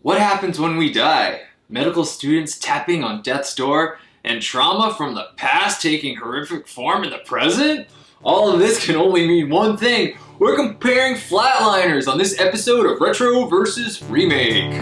What happens when we die? Medical students tapping on death's door, and trauma from the past taking horrific form in the present? All of this can only mean one thing. We're comparing Flatliners on this episode of Retro vs. Remake.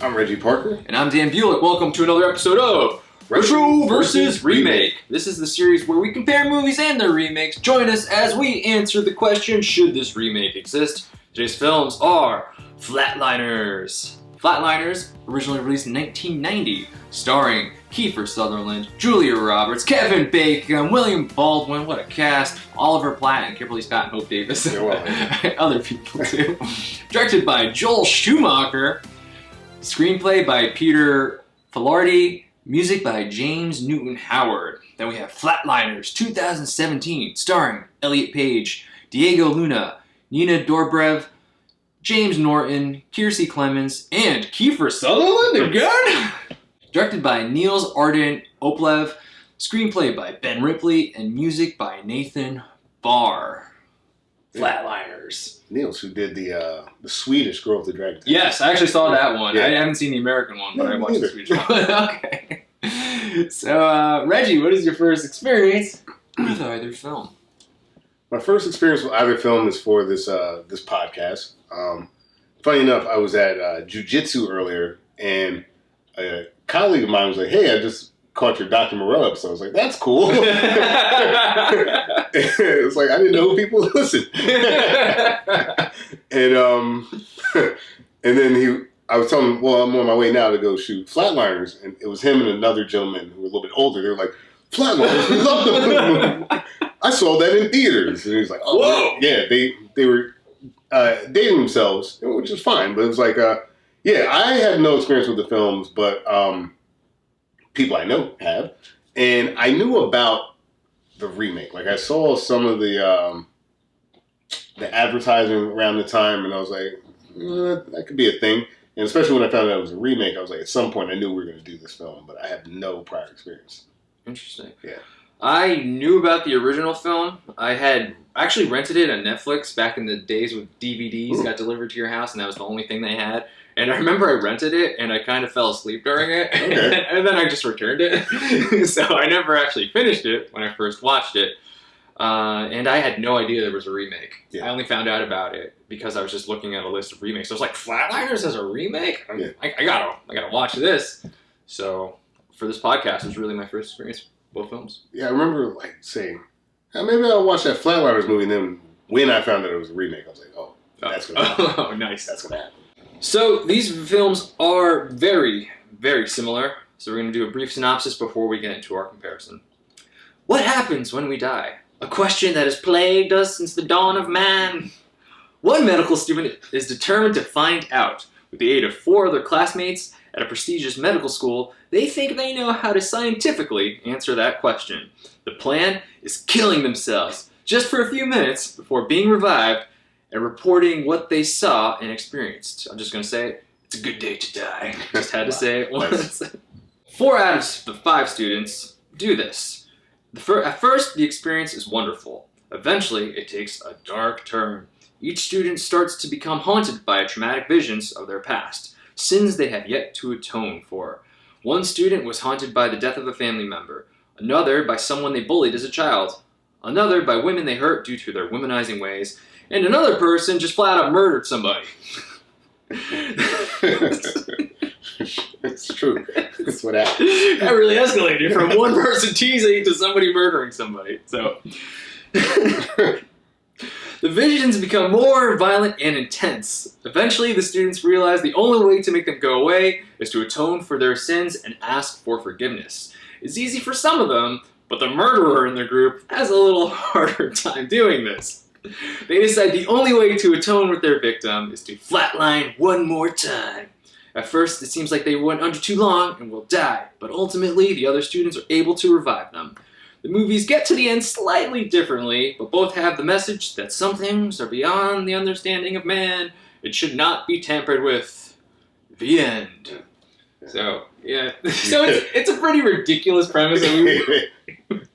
I'm Reggie Parker. And I'm Dan Bulick. Welcome to another episode of Retro vs. Remake. This is the series where we compare movies and their remakes. Join us as we answer the question, should this remake exist? Today's films are Flatliners. Flatliners, originally released in 1990, starring Kiefer Sutherland, Julia Roberts, Kevin Bacon, William Baldwin, what a cast, Oliver Platt, and Kimberly Scott and Hope Davis. Other people too. Directed by Joel Schumacher. Screenplay by Peter Filardi. Music by James Newton Howard. Then we have Flatliners 2017, starring Elliot Page, Diego Luna, Nina Dobrev, James Norton, Kiersey Clemens, and Kiefer Sutherland again? Directed by Niels Arden Oplev. Screenplay by Ben Ripley, and music by Nathan Barr. Flatliners. Niels, who did the Swedish Girl with the Dragon Tattoo. Yes, I actually saw that one. Yeah. I haven't seen the American one, but I watched the Swedish one. Okay. So, Reggie, what is your first experience with either film? My first experience with either film is for this this podcast. Funny enough, I was at jiu-jitsu earlier, and a colleague of mine was like, "Hey, I just caught your Dr. Moreau episode." I was like, "That's cool." It's like I didn't know people would listen. And then I was telling him, well, I'm on my way now to go shoot Flatliners, and it was him and another gentleman who were a little bit older. They were like, "Flatliners, we love them. I saw that in theaters." And he was like, "Oh, whoa." Yeah, they were dating themselves, which is fine, but it was like, yeah, I had no experience with the films, but people I know have, and I knew about the remake. Like I saw some of the advertising around the time, and I was like, that could be a thing. And especially when I found out it was a remake, I was like, at some point I knew we were going to do this film, but I had no prior experience. Interesting. Yeah. I knew about the original film. I had actually rented it on Netflix back in the days when DVDs got delivered to your house, and that was the only thing they had. And I remember I rented it, and I kind of fell asleep during it, okay. And then I just returned it. So I never actually finished it when I first watched it. And I had no idea there was a remake. Yeah. I only found out about it because I was just looking at a list of remakes. I was like, Flatliners has a remake? Yeah. I gotta watch this. So for this podcast, it was really my first experience with both films. Yeah, I remember like saying, maybe I'll watch that Flatliners movie. And then when I found out it was a remake, I was like, oh, that's gonna happen. Oh, nice. That's gonna happen. So these films are very, very similar. So we're going to do a brief synopsis before we get into our comparison. What happens when we die? A question that has plagued us since the dawn of man. One medical student is determined to find out. With the aid of 4 other classmates at a prestigious medical school, they think they know how to scientifically answer that question. The plan is killing themselves just for a few minutes before being revived and reporting what they saw and experienced. I'm just going to say it. It's a good day to die. Just had to say it once. 4 out of the 5 students do this. At first, the experience is wonderful. Eventually, it takes a dark turn. Each student starts to become haunted by traumatic visions of their past, sins they have yet to atone for. One student was haunted by the death of a family member. Another by someone they bullied as a child. Another by women they hurt due to their womanizing ways. And another person just flat out murdered somebody. It's true. That's what happened. That really escalated from one person teasing to somebody murdering somebody. So the visions become more violent and intense. Eventually, the students realize the only way to make them go away is to atone for their sins and ask for forgiveness. It's easy for some of them, but the murderer in their group has a little harder time doing this. They decide the only way to atone with their victim is to flatline one more time. At first, it seems like they went under too long and will die, but ultimately, the other students are able to revive them. The movies get to the end slightly differently, but both have the message that some things are beyond the understanding of man. It should not be tampered with. The end. So yeah, so it's a pretty ridiculous premise. It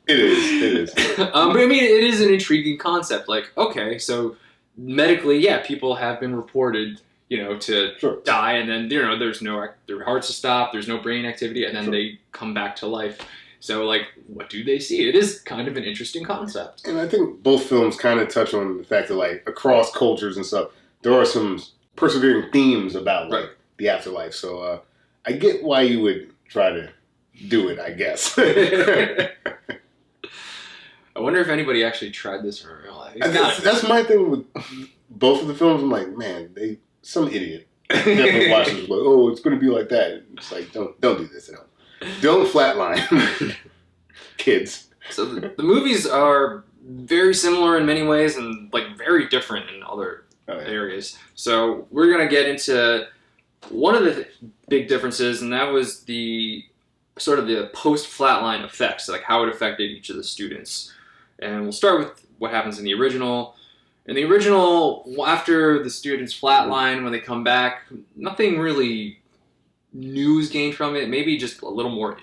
is. But I mean, it is an intriguing concept. Like, okay, so medically, yeah, people have been reported, to die, and then there's their hearts to stop, there's no brain activity, and then they come back to life. So, like, what do they see? It is kind of an interesting concept. And I think both films kind of touch on the fact that, like, across cultures and stuff, there are some persevering themes about like the afterlife. So I get why you would try to do it, I guess. I wonder if anybody actually tried this in real life. That's my thing with both of the films. I'm like, man, some idiot definitely watches like, oh, it's going to be like that. It's like, don't do this at all. Don't flatline, kids. So the movies are very similar in many ways and like very different in other areas. So we're gonna get into one of the big differences, and that was the sort of the post-flatline effects, like how it affected each of the students. And we'll start with what happens in the original. In the original, after the students flatline, when they come back, nothing really new is gained from it. Maybe just a little more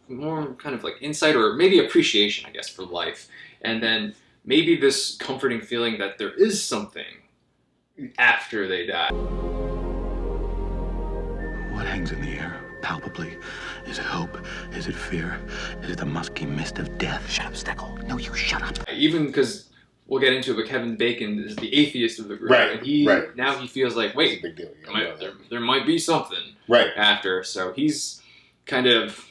kind of like insight or maybe appreciation, I guess, for life. And then maybe this comforting feeling that there is something after they die. What hangs in the air, palpably? Is it hope? Is it fear? Is it the musky mist of death? Shut up, Steckle. No, you shut up. Even because we'll get into it, but Kevin Bacon is the atheist of the group. Right, and now he feels like, wait, big deal. There might be something after. So he's kind of,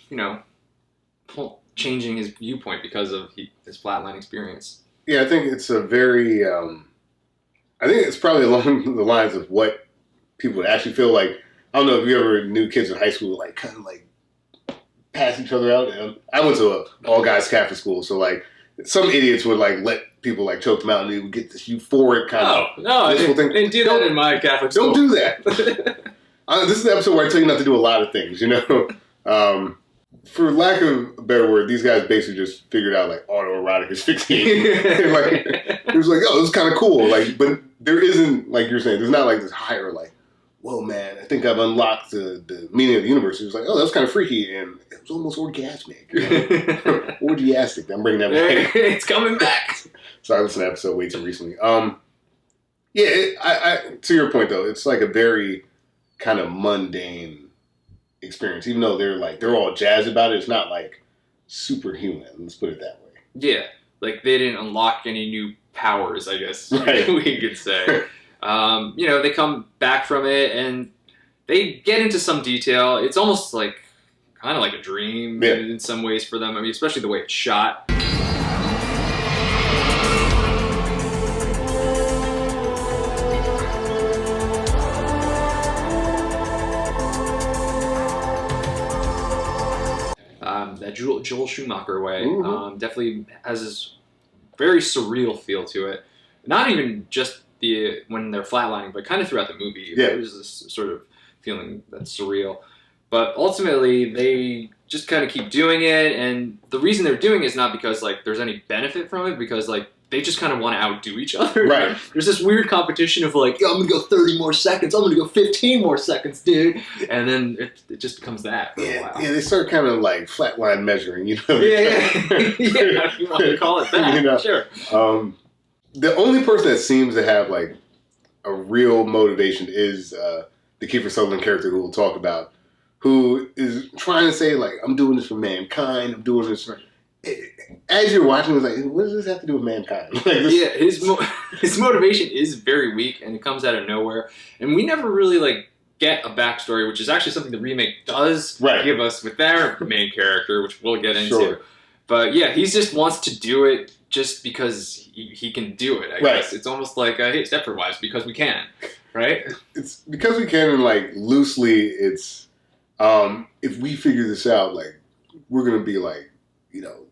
changing his viewpoint because of his flatline experience. Yeah, I think it's a very, I think it's probably along the lines of what people would actually feel like. I don't know if you ever knew kids in high school, like, kind of like pass each other out. I went to an all-guys Catholic school, so, like, some idiots would, like, let people, like, choke them out, and they would get this euphoric kind of... No, I didn't do that in my Catholic school. Don't do that. This is the episode where I tell you not to do a lot of things, For lack of a better word, these guys basically just figured out, like, autoerotic asphyxiation. Like, it was like, oh, this is kind of cool. Like, but there isn't, like you're saying, there's not, like, this higher, like, whoa, man, I think I've unlocked the meaning of the universe. It was like, oh, that's kind of freaky, and it was almost orgasmic. Orgiastic. I'm bringing that back. It's coming back. Sorry, I listened to the episode way too recently. I to your point, though, it's like a very kind of mundane experience. Even though they're all jazzed about it, it's not, like, superhuman. Let's put it that way. Yeah, like, they didn't unlock any new powers, I guess we could say. They come back from it and they get into some detail. It's almost like kind of like a dream in some ways for them. I mean, especially the way it's shot. That Joel Schumacher way definitely has this very surreal feel to it. Not even just when they're flatlining, but kind of throughout the movie. There's this sort of feeling that's surreal. But ultimately, they just kind of keep doing it, and the reason they're doing it is not because, like, there's any benefit from it, because, like, they just kind of want to outdo each other. Right. There's this weird competition of, like, yo, I'm going to go 30 more seconds, I'm going to go 15 more seconds, dude. And then it just becomes that for a while. Yeah, they start kind of, like, flatline measuring, Yeah, if you want to call it that, sure. The only person that seems to have, like, a real motivation is the Kiefer Sutherland character who we'll talk about, who is trying to say, like, I'm doing this for mankind, I'm doing this for... As you're watching, it's like, what does this have to do with mankind? Like this... Yeah, his motivation is very weak, and it comes out of nowhere. And we never really, like, get a backstory, which is actually something the remake does give us with their main character, which we'll get into. Sure. But, yeah, he just wants to do it just because he can do it, I guess. It's almost like, hey, Stafford wives, because we can, right? It's because we can, and, like, loosely, it's, if we figure this out, like, we're going to be, like,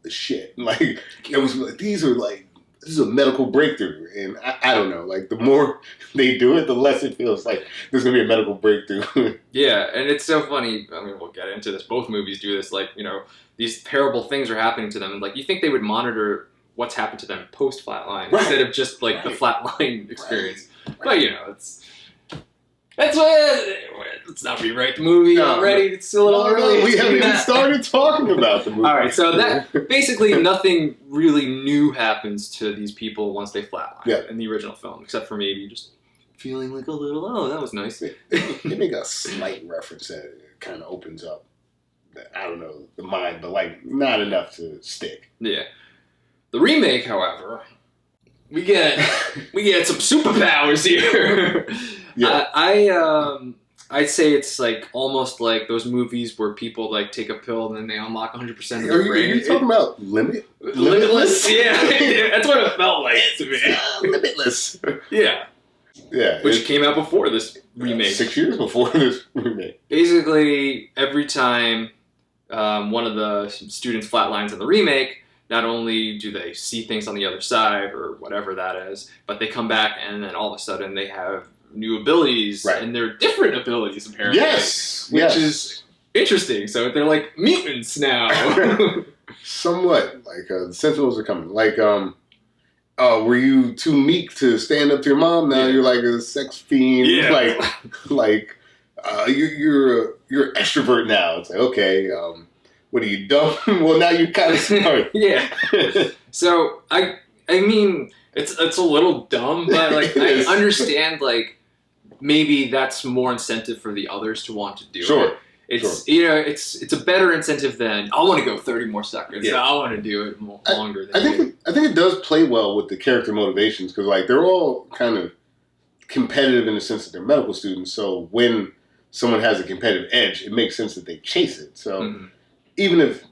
the shit. Like, it was like, this is a medical breakthrough. And I don't know, like, the more they do it, the less it feels like there's going to be a medical breakthrough. Yeah, and it's so funny. I mean, we'll get into this. Both movies do this, like, these terrible things are happening to them. And, like, you think they would monitor what's happened to them post-flatline instead of just, like, the flatline experience. But, it's... That's why. Let's not rewrite the movie already. It's still a little early. We haven't even started talking about the movie. All right, so that basically nothing really new happens to these people once they flatline in the original film, except for maybe just feeling like a little. Oh, that was nice. They make a slight reference that kind of opens up. I don't know the mind, but like not enough to stick. Yeah. The remake, however, we get some superpowers here. Yeah. I'd say it's like almost like those movies where people like take a pill and then they unlock 100% of their brain. Are you talking about Limitless? Yeah, that's what it felt like to me. Limitless. Yeah. Yeah. Which came out before this remake. 6 years before this remake. Basically, every time one of the students flatlines in the remake, not only do they see things on the other side or whatever that is, but they come back and then all of a sudden they have new abilities, and they're different abilities apparently. Yes, which is interesting. So they're like mutants now. Somewhat like the Sentinels are coming. Like, were you too meek to stand up to your mom? Now you're like a sex fiend. Yeah. You're an extrovert now. It's like, okay, what are you, dumb? Well, now you're kind of smart. Yeah. So I mean, it's a little dumb, but like I understand like. Maybe that's more incentive for the others to want to do it. It's it's a better incentive than I want to go 30 more seconds. Yeah. I want to do it longer. I think it does play well with the character motivations because like they're all kind of competitive in the sense that they're medical students. So when someone has a competitive edge, it makes sense that they chase it. So even if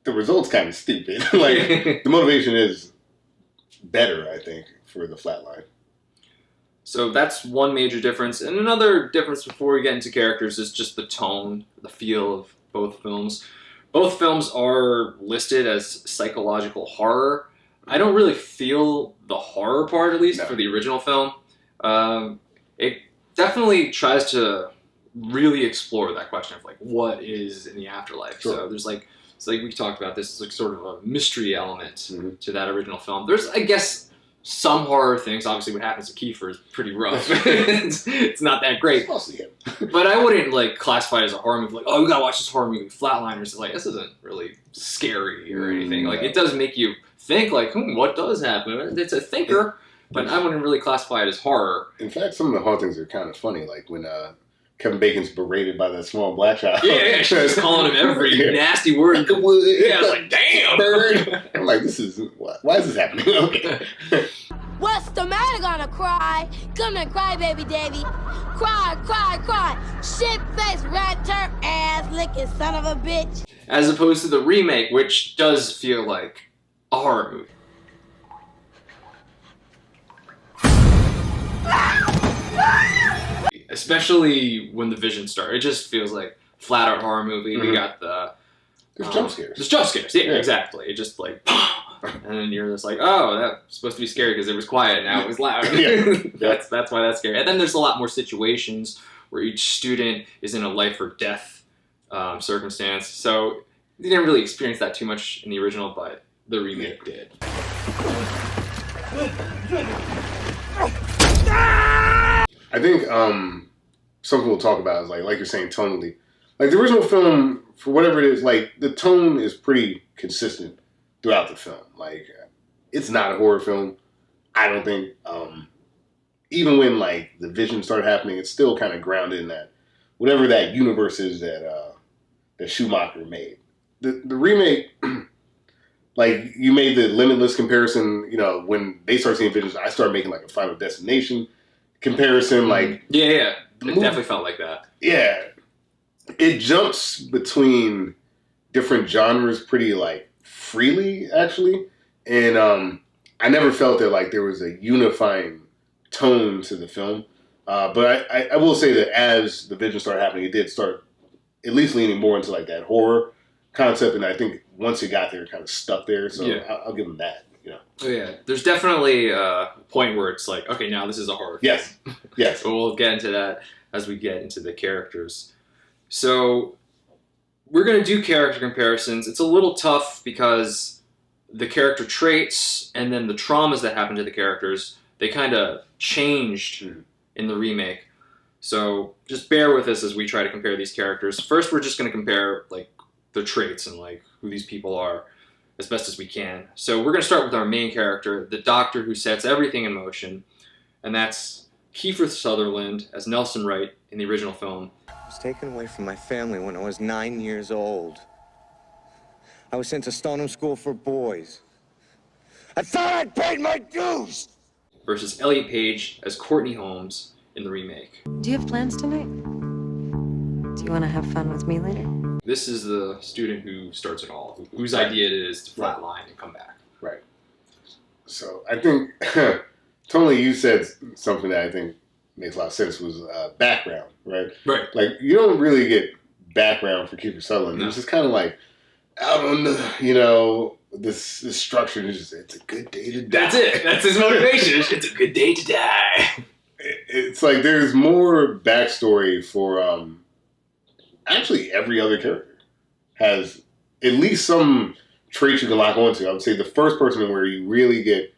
the result's kind of stupid, like the motivation is better, I think, for the flatline. So that's one major difference. And another difference before we get into characters is just the tone, the feel of both films. Both films are listed as psychological horror. I don't really feel the horror part, at least, for the original film. It definitely tries to really explore that question of, like, what is in the afterlife. So there's, like, it's like we talked about this, it's like sort of a mystery element to that original film. There's, I guess, some horror things. Obviously, what happens to Kiefer is pretty rough. it's not that great. Mostly him. But I wouldn't like classify it as a horror movie. Like, oh, we gotta watch this horror movie, Flatliners. Like, this isn't really scary or anything. Like, it does make you think, like, what does happen? It's a thinker, but I wouldn't really classify it as horror. In fact, some of the hauntings are kind of funny. Like when Kevin Bacon's berated by that small black child. Yeah, she's calling him every nasty word. Yeah, I was like, damn. Bird. I'm like, why is this happening? Okay. What's the matter? Gonna cry? Gonna cry, baby Davy. Cry, cry, cry. Shit-faced rat turd ass licking son of a bitch. As opposed to the remake, which does feel like a horror movie. Especially when the vision starts. It just feels like flat out horror movie. We got there's jump scares. There's jump scares, yeah, exactly. It just like, and then you're just like, oh, that's supposed to be scary because it was quiet, now it was loud. That's why that's scary. And then there's a lot more situations where each student is in a life or death circumstance. So you didn't really experience that too much in the original, but the remake did. I think something we'll talk about is like you're saying tonally. Like the original film, for whatever it is, like the tone is pretty consistent throughout the film. Like it's not a horror film. I don't think even when like the vision started happening, it's still kind of grounded in that whatever that universe is that Schumacher made. The remake, like you made the Limitless comparison. You know, when they start seeing visions, I started making like a Final Destination comparison. Like it definitely felt like that. Yeah, it jumps between different genres pretty like freely actually, and I never felt that like there was a unifying tone to the film. But I will say that as the vision started happening, it did start at least leaning more into like that horror concept, and I think once it got there, it kind of stuck there. So I'll give them that. You know. Oh yeah, there's definitely a point where it's like, okay, now this is a horror film. Yes. But we'll get into that as we get into the characters. So we're gonna do character comparisons. It's a little tough because the character traits and then the traumas that happen to the characters, they kind of changed in the remake. So just bear with us as we try to compare these characters. First, we're just going to compare like their traits and like who these people are as best as we can. So we're going to start with our main character, the doctor who sets everything in motion, and that's Kiefer Sutherland as Nelson Wright in the original film. I was taken away from my family when I was 9 years old. I was sent to Stoneham School for Boys. I thought I'd paid my dues! Versus Elliot Page as Courtney Holmes in the remake. Do you have plans tonight? Do you want to have fun with me later? This is the student who starts it all, whose idea it is to flatline and come back. Right. So I think, Tony, you said something that I think makes a lot of sense was background, right? Right. Like, you don't really get background for Kiefer Sutherland. No. It's just kind of like, out on the, you know, this structure is just, it's a good day to die. That's it. That's his motivation. It's a good day to die. It's like there's more backstory for actually every other character has at least some traits you can lock onto. I would say the first person where you really get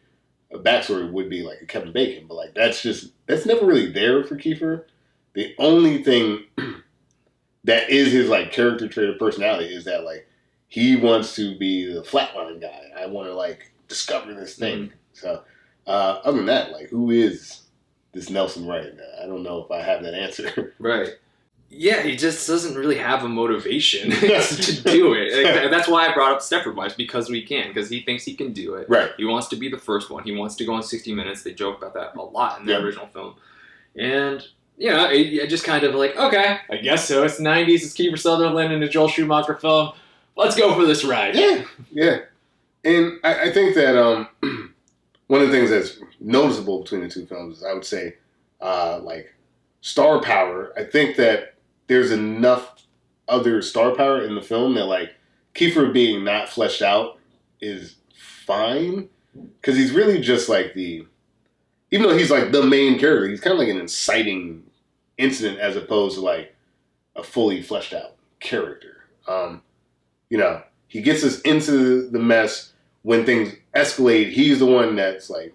a backstory would be like a Kevin Bacon, but like that's never really there for Kiefer. The only thing that is his like character trait or personality is that like he wants to be the flatline guy. I want to like discover this thing. Mm-hmm. So other than that, like who is this Nelson Wright? I don't know if I have that answer. Right. Yeah, he just doesn't really have a motivation to do it. Like, that's why I brought up Stafford Wives, because we can, because he thinks he can do it. Right. He wants to be the first one. He wants to go on 60 Minutes. They joke about that a lot in the original film. And, you know, it just kind of like, okay, I guess so. It's the 90s. It's Kiefer Sutherland in a Joel Schumacher film. Let's go for this ride. Yeah, yeah. And I think that one of the things that's noticeable between the two films is I would say, like, star power. I think that there's enough other star power in the film that, like, Kiefer being not fleshed out is fine. Because he's really just, like, even though he's, like, the main character, he's kind of like an inciting incident as opposed to, like, a fully fleshed out character. You know, he gets us into the mess when things escalate. He's the one that's, like,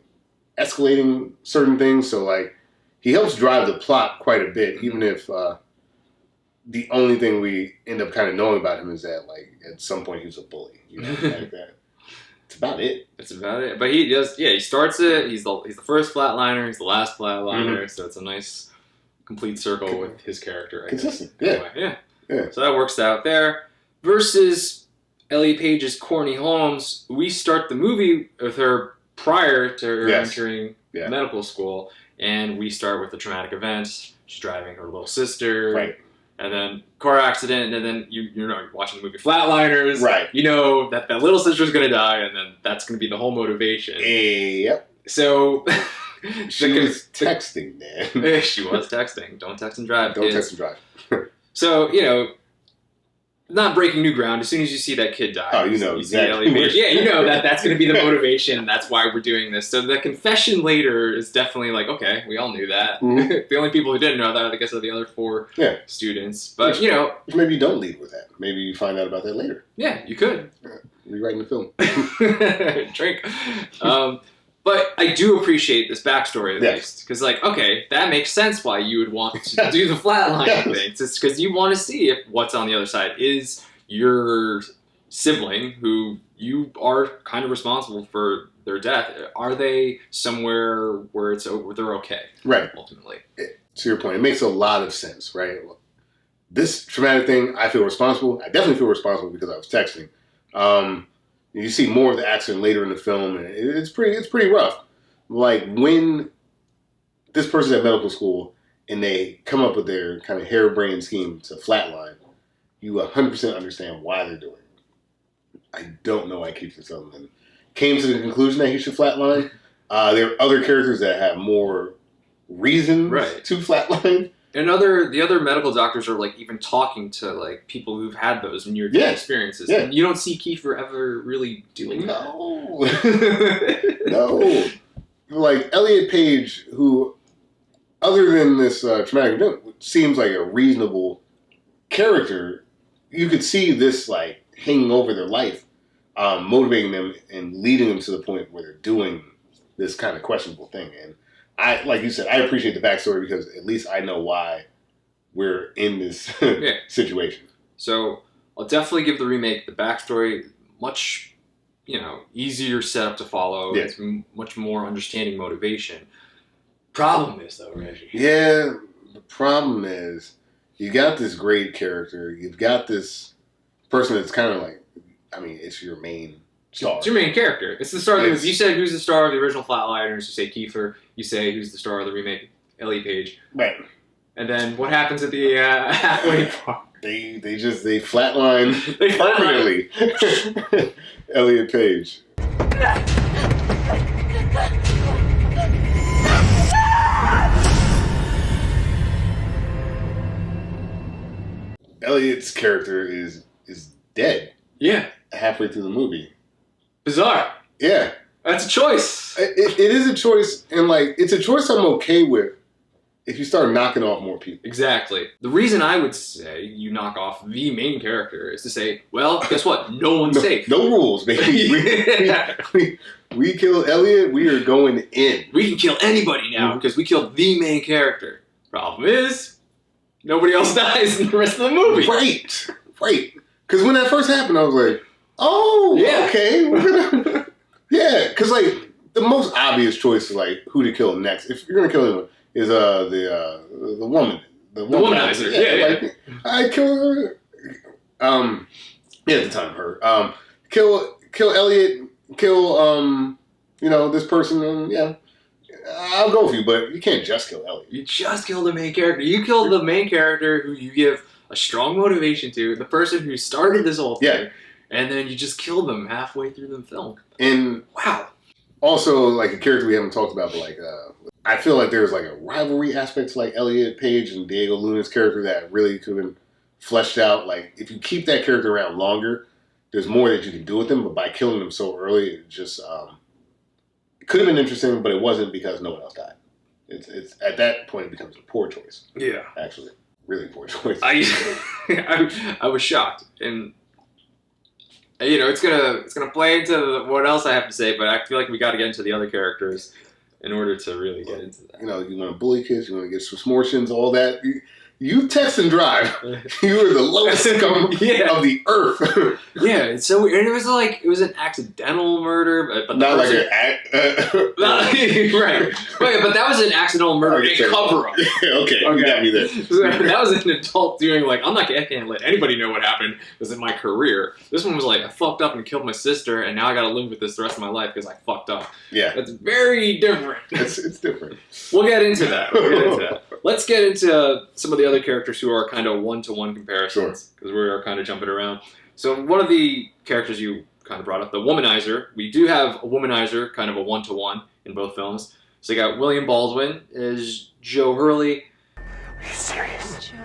escalating certain things. So, like, he helps drive the plot quite a bit, even if the only thing we end up kind of knowing about him is that, like, at some point he was a bully. You know, like that. It's about it. That's about it. But he just, he starts it. He's the first flatliner. He's the last flatliner. Mm-hmm. So it's a nice complete circle with his character. Consistent. Yeah. Anyway, yeah. So that works out there. Versus Elliot Page's Courtney Holmes, we start the movie with her prior to her entering medical school, and we start with the traumatic events. She's driving her little sister, right? And then car accident, and then you're watching the movie Flatliners, right? You know that little sister's gonna die, and then that's gonna be the whole motivation. Yep. So she was texting, man. She was texting. Don't text and drive. Don't text and drive. So not breaking new ground. As soon as you see that kid die, you know exactly. You know that's going to be the motivation. That's why we're doing this. So the confession later is definitely like, okay, we all knew that. Mm-hmm. The only people who didn't know that, I guess, are the other four students. But maybe you don't lead with that. Maybe you find out about that later. Yeah, you could. Rewriting the film. Drink. But I do appreciate this backstory at least. Because, like, okay, that makes sense why you would want to do the flatline thing. It's because you want to see if what's on the other side is your sibling, who you are kind of responsible for their death. Are they somewhere where they're okay? Right. Ultimately. To your point, it makes a lot of sense, right? This traumatic thing, I feel responsible. I definitely feel responsible because I was texting. You see more of the accident later in the film, and it's pretty rough. Like, when this person's at medical school and they come up with their kind of harebrained scheme to flatline, you 100% understand why they're doing it. I don't know why Kiefer Sutherland came to the conclusion that he should flatline. There are other characters that have more reasons to flatline. And the other medical doctors are like even talking to like people who've had those near-death experiences. Yeah. And you don't see Kiefer ever really doing that. No. Like Elliot Page, who, other than this traumatic event, seems like a reasonable character. You could see this like hanging over their life, motivating them and leading them to the point where they're doing this kind of questionable thing. And like you said, I appreciate the backstory because at least I know why we're in this situation. So I'll definitely give the remake the backstory much, easier setup to follow. Yeah. It's much more understanding motivation. Problem is though, Reggie. Yeah, the problem is you got this great character. You've got this person that's kind of like, it's your main star. It's your main character. It's the star. You said who's the star of the original Flatliners. You say Kiefer. You say who's the star of the remake, Elliot Page. Right. And then what happens at the halfway part? They flatline permanently. Elliot Page. Elliot's character is dead. Yeah. Halfway through the movie. Bizarre. Yeah. That's a choice. It is a choice, and it's a choice I'm okay with if you start knocking off more people. Exactly. The reason I would say you knock off the main character is to say, well, guess what? No one's safe. No rules, baby. We kill Elliot, we are going in. We can kill anybody now because we killed the main character. Problem is, nobody else dies in the rest of the movie. Right. Because when that first happened, I was like, oh, yeah. Okay. We're gonna... Yeah, because the most obvious choice is who to kill next. If you're going to kill anyone, is the woman. The womanizer. Yeah. I kill her. At the time, her. Kill Elliot, kill, this person, and I'll go with you, but you can't just kill Elliot. You just kill the main character. You kill the main character who you give a strong motivation to, the person who started this whole thing, and then you just kill them halfway through the film. And wow. Also, a character we haven't talked about, but I feel like there's a rivalry aspect to Elliot Page and Diego Luna's character that really could have been fleshed out. If you keep that character around longer, there's more that you can do with them. But by killing them so early, it just it could have been interesting, but it wasn't because no one else died. It's at that point it becomes a poor choice. Yeah, actually, really poor choice. I was shocked, and it's gonna play into what else I have to say, but I feel like we got to get into the other characters in order to really get into that. You want to bully kids, you want to get some smortions, all that. You text and drive. You are the lowest scum of the earth. Yeah, it's so weird. And it was an accidental murder, but not person, right. But that was an accidental murder and cover-up. Okay, you got me there. That was an adult doing I can't let anybody know what happened. This is my career. This one was I fucked up and killed my sister, and now I got to live with this the rest of my life because I fucked up. Yeah, that's very different. It's different. We'll get into that. Let's get into some of the other characters who are kind of one-to-one comparisons because we're kind of jumping around. So one of the characters you kind of brought up, the womanizer. We do have a womanizer, kind of a one-to-one in both films. So you got William Baldwin as Joe Hurley. Are you serious? Joey,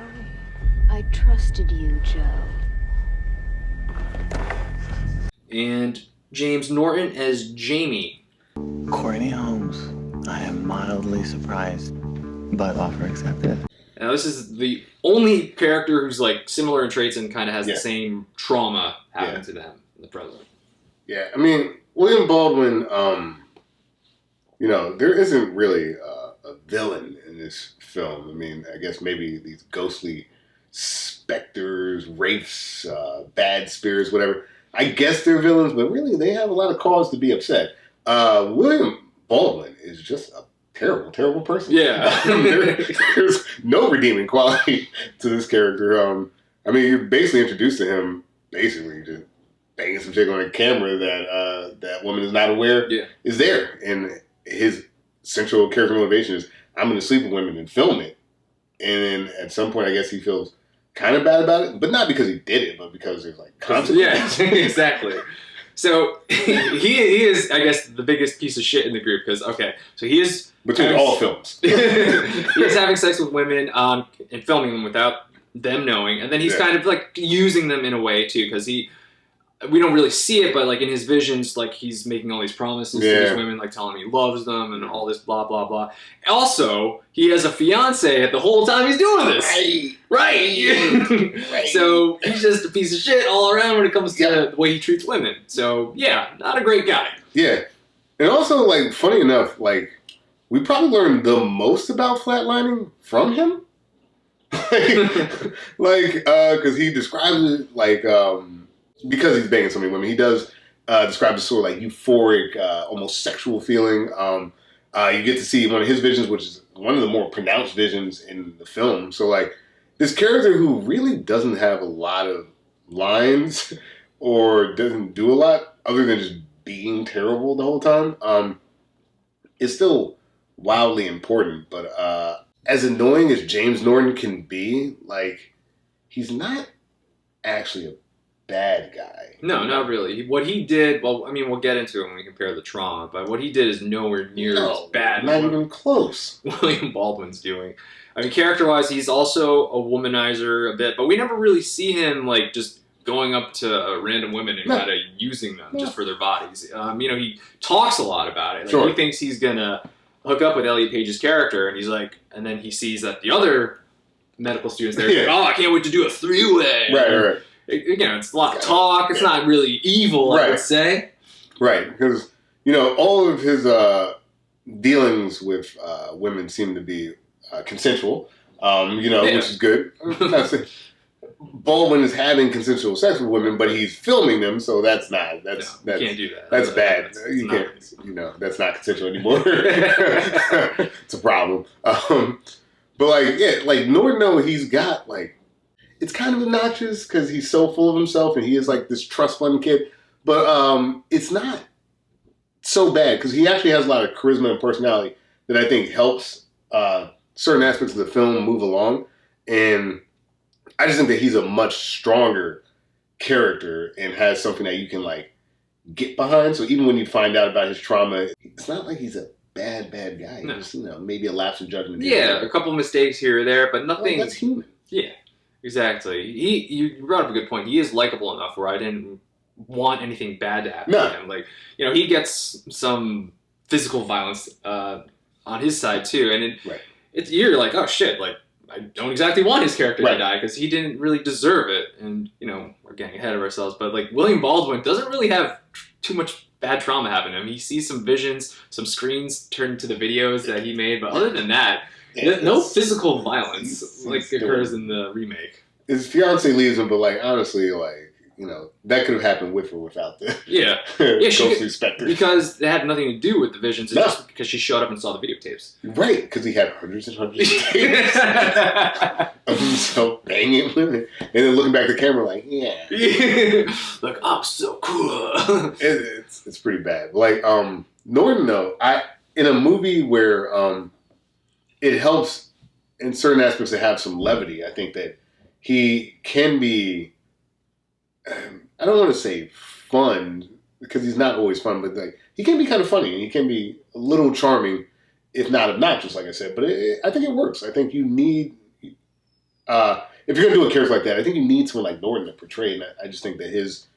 I trusted you, Joe. And James Norton as Jamie. Courtney Holmes. I am mildly surprised, but offer accepted. Now this is the only character who's similar in traits and kind of has the same trauma happen to them in the present. Yeah, William Baldwin, there isn't really a villain in this film. I guess maybe these ghostly specters, wraiths, bad spirits, whatever. I guess they're villains, but really they have a lot of cause to be upset. William Baldwin is just a terrible, terrible person. Yeah. There's no redeeming quality to this character. You're basically introduced to him basically just banging some chick on a camera that that woman is not aware is there. And his central character motivation is, I'm going to sleep with women and film it. And then at some point, I guess he feels kind of bad about it, but not because he did it, but because there's consequences. Yeah, exactly. So he is, I guess, the biggest piece of shit in the group because, so he is... Between all films. He is having sex with women and filming them without them knowing. And then he's kind of using them in a way too because we don't really see it, but in his visions, he's making all these promises to these women, telling him he loves them and all this blah, blah, blah. Also, he has a fiance the whole time he's doing this. Right. So he's just a piece of shit all around when it comes to the way he treats women. So, not a great guy. Yeah. And also, funny enough, we probably learned the most about flatlining from him. Because he describes it like, because he's banging so many women, he does describe the sort of like euphoric, almost sexual feeling. You get to see one of his visions, which is one of the more pronounced visions in the film. So like this character who really doesn't have a lot of lines or doesn't do a lot other than just being terrible the whole time, is still wildly important. But as annoying as James Norton can be, like, he's not actually a bad guy. No, not really. What he did, well, I mean, we'll get into it when we compare the trauma, but what he did is nowhere near as bad. Not even close. William Baldwin's doing. I mean, character-wise, he's also a womanizer a bit, but we never really see him, like, just going up to random women and kind of using them just for their bodies. He talks a lot about it. Like, he thinks he's gonna hook up with Elliot Page's character, and he's like, and then he sees that the other medical students there, like, oh, I can't wait to do a three-way. Right. It's a lot of talk. It's not really evil, I would say. Right, because, all of his dealings with women seem to be consensual, which is good. Baldwin is having consensual sex with women, but he's filming them, so that's not. You can't do that. That's bad. You can't. That's not consensual anymore. It's a problem. But Norton, he's got it's kind of obnoxious because he's so full of himself and he is like this trust fund kid. But it's not so bad because he actually has a lot of charisma and personality that I think helps certain aspects of the film move along. And I just think that he's a much stronger character and has something that you can get behind. So even when you find out about his trauma, it's not like he's a bad guy. No. Just, maybe a lapse in judgment. Yeah, a couple of mistakes here or there, but nothing. Well, that's human. Yeah, exactly. You brought up a good point. He is likable enough where I didn't want anything bad to happen to him. He gets some physical violence on his side too, and you're like, oh shit, I don't exactly want his character to die because he didn't really deserve it. And, we're getting ahead of ourselves. But, William Baldwin doesn't really have too much bad trauma happen to him. He sees some visions, some screens turned to the videos that he made. But other than that, no physical violence occurs in the remake. His fiance leaves him, but, honestly, that could have happened with or without the ghostly specter. Because it had nothing to do with the visions. It's just because she showed up and saw the videotapes. Right, because he had hundreds and hundreds of tapes of himself banging women. And then looking back at the camera I'm so cool. It's pretty bad. Norton, though, in a movie where it helps in certain aspects to have some levity, I think that he can be... I don't want to say fun because he's not always fun, but he can be kind of funny and he can be a little charming, if not obnoxious, like I said. But I think it works. I think you need, if you're going to do a character like that, I think you need someone like Norton to portray. And I just think that his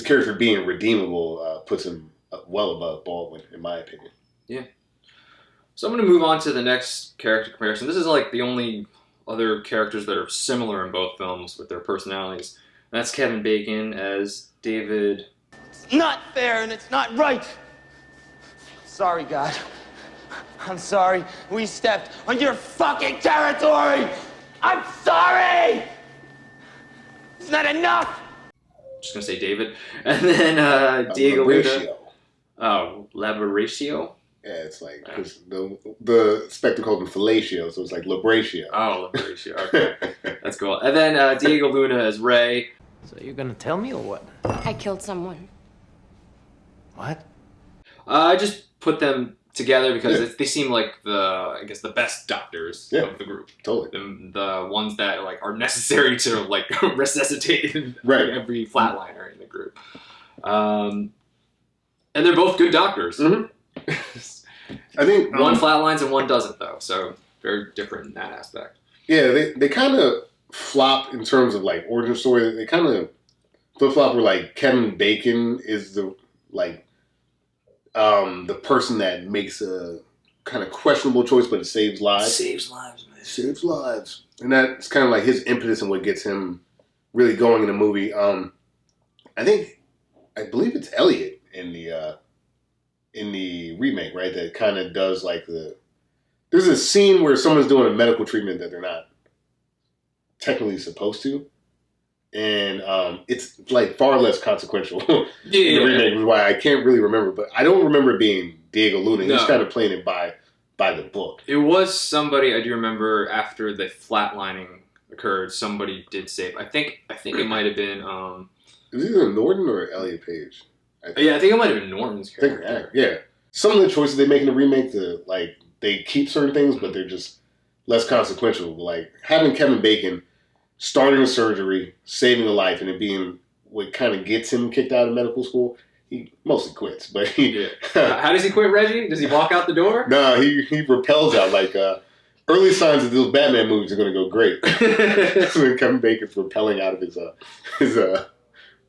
character being redeemable puts him well above Baldwin, in my opinion. Yeah. So I'm going to move on to the next character comparison. This is the only other characters that are similar in both films with their personalities. That's Kevin Bacon as David. It's not fair and it's not right. Sorry, God. I'm sorry. We stepped on your fucking territory. I'm sorry. It's not enough. Just gonna say David, and then Diego Luna. Oh, Laboratio. Yeah, it's because the spectre called him fellatio, so it's labratio. Oh, Labratio. Okay, that's cool. And then Diego Luna as Ray. So you're gonna tell me or what? I killed someone. What? I just put them together because they seem like the best doctors of the group. Totally. The ones that are necessary to resuscitate every flatliner in the group. And they're both good doctors. Mm-hmm. I think one flatlines and one doesn't though, so very different in that aspect. Yeah, they kind of flop in terms of origin story. They kind of flip flop where Kevin Bacon is the person that makes a kind of questionable choice, but it saves lives. Saves lives, man. Saves lives, and that's kind of his impetus and what gets him really going in the movie. I believe it's Elliot in in the remake, right? That kind of does like there's a scene where someone's doing a medical treatment that they're not technically supposed to. And it's like far less consequential in the remake, which is why I can't really remember. But I don't remember it being Diego Luna. No. He's kind of playing it by the book. It was somebody, I do remember, after the flatlining occurred, somebody did save. I think it might have been... It was either Norton or Elliot Page. I think it might have been Norton's character. Yeah. Some of the choices they make in the remake, they keep certain things, but they're just less consequential. Like having Kevin Bacon starting a surgery, saving a life, and it being what kind of gets him kicked out of medical school. He mostly quits, but How does he quit, Reggie? Does he walk out the door? No, he repels out. Like early signs that those Batman movies are going to go great. So Kevin Bacon's repelling out of his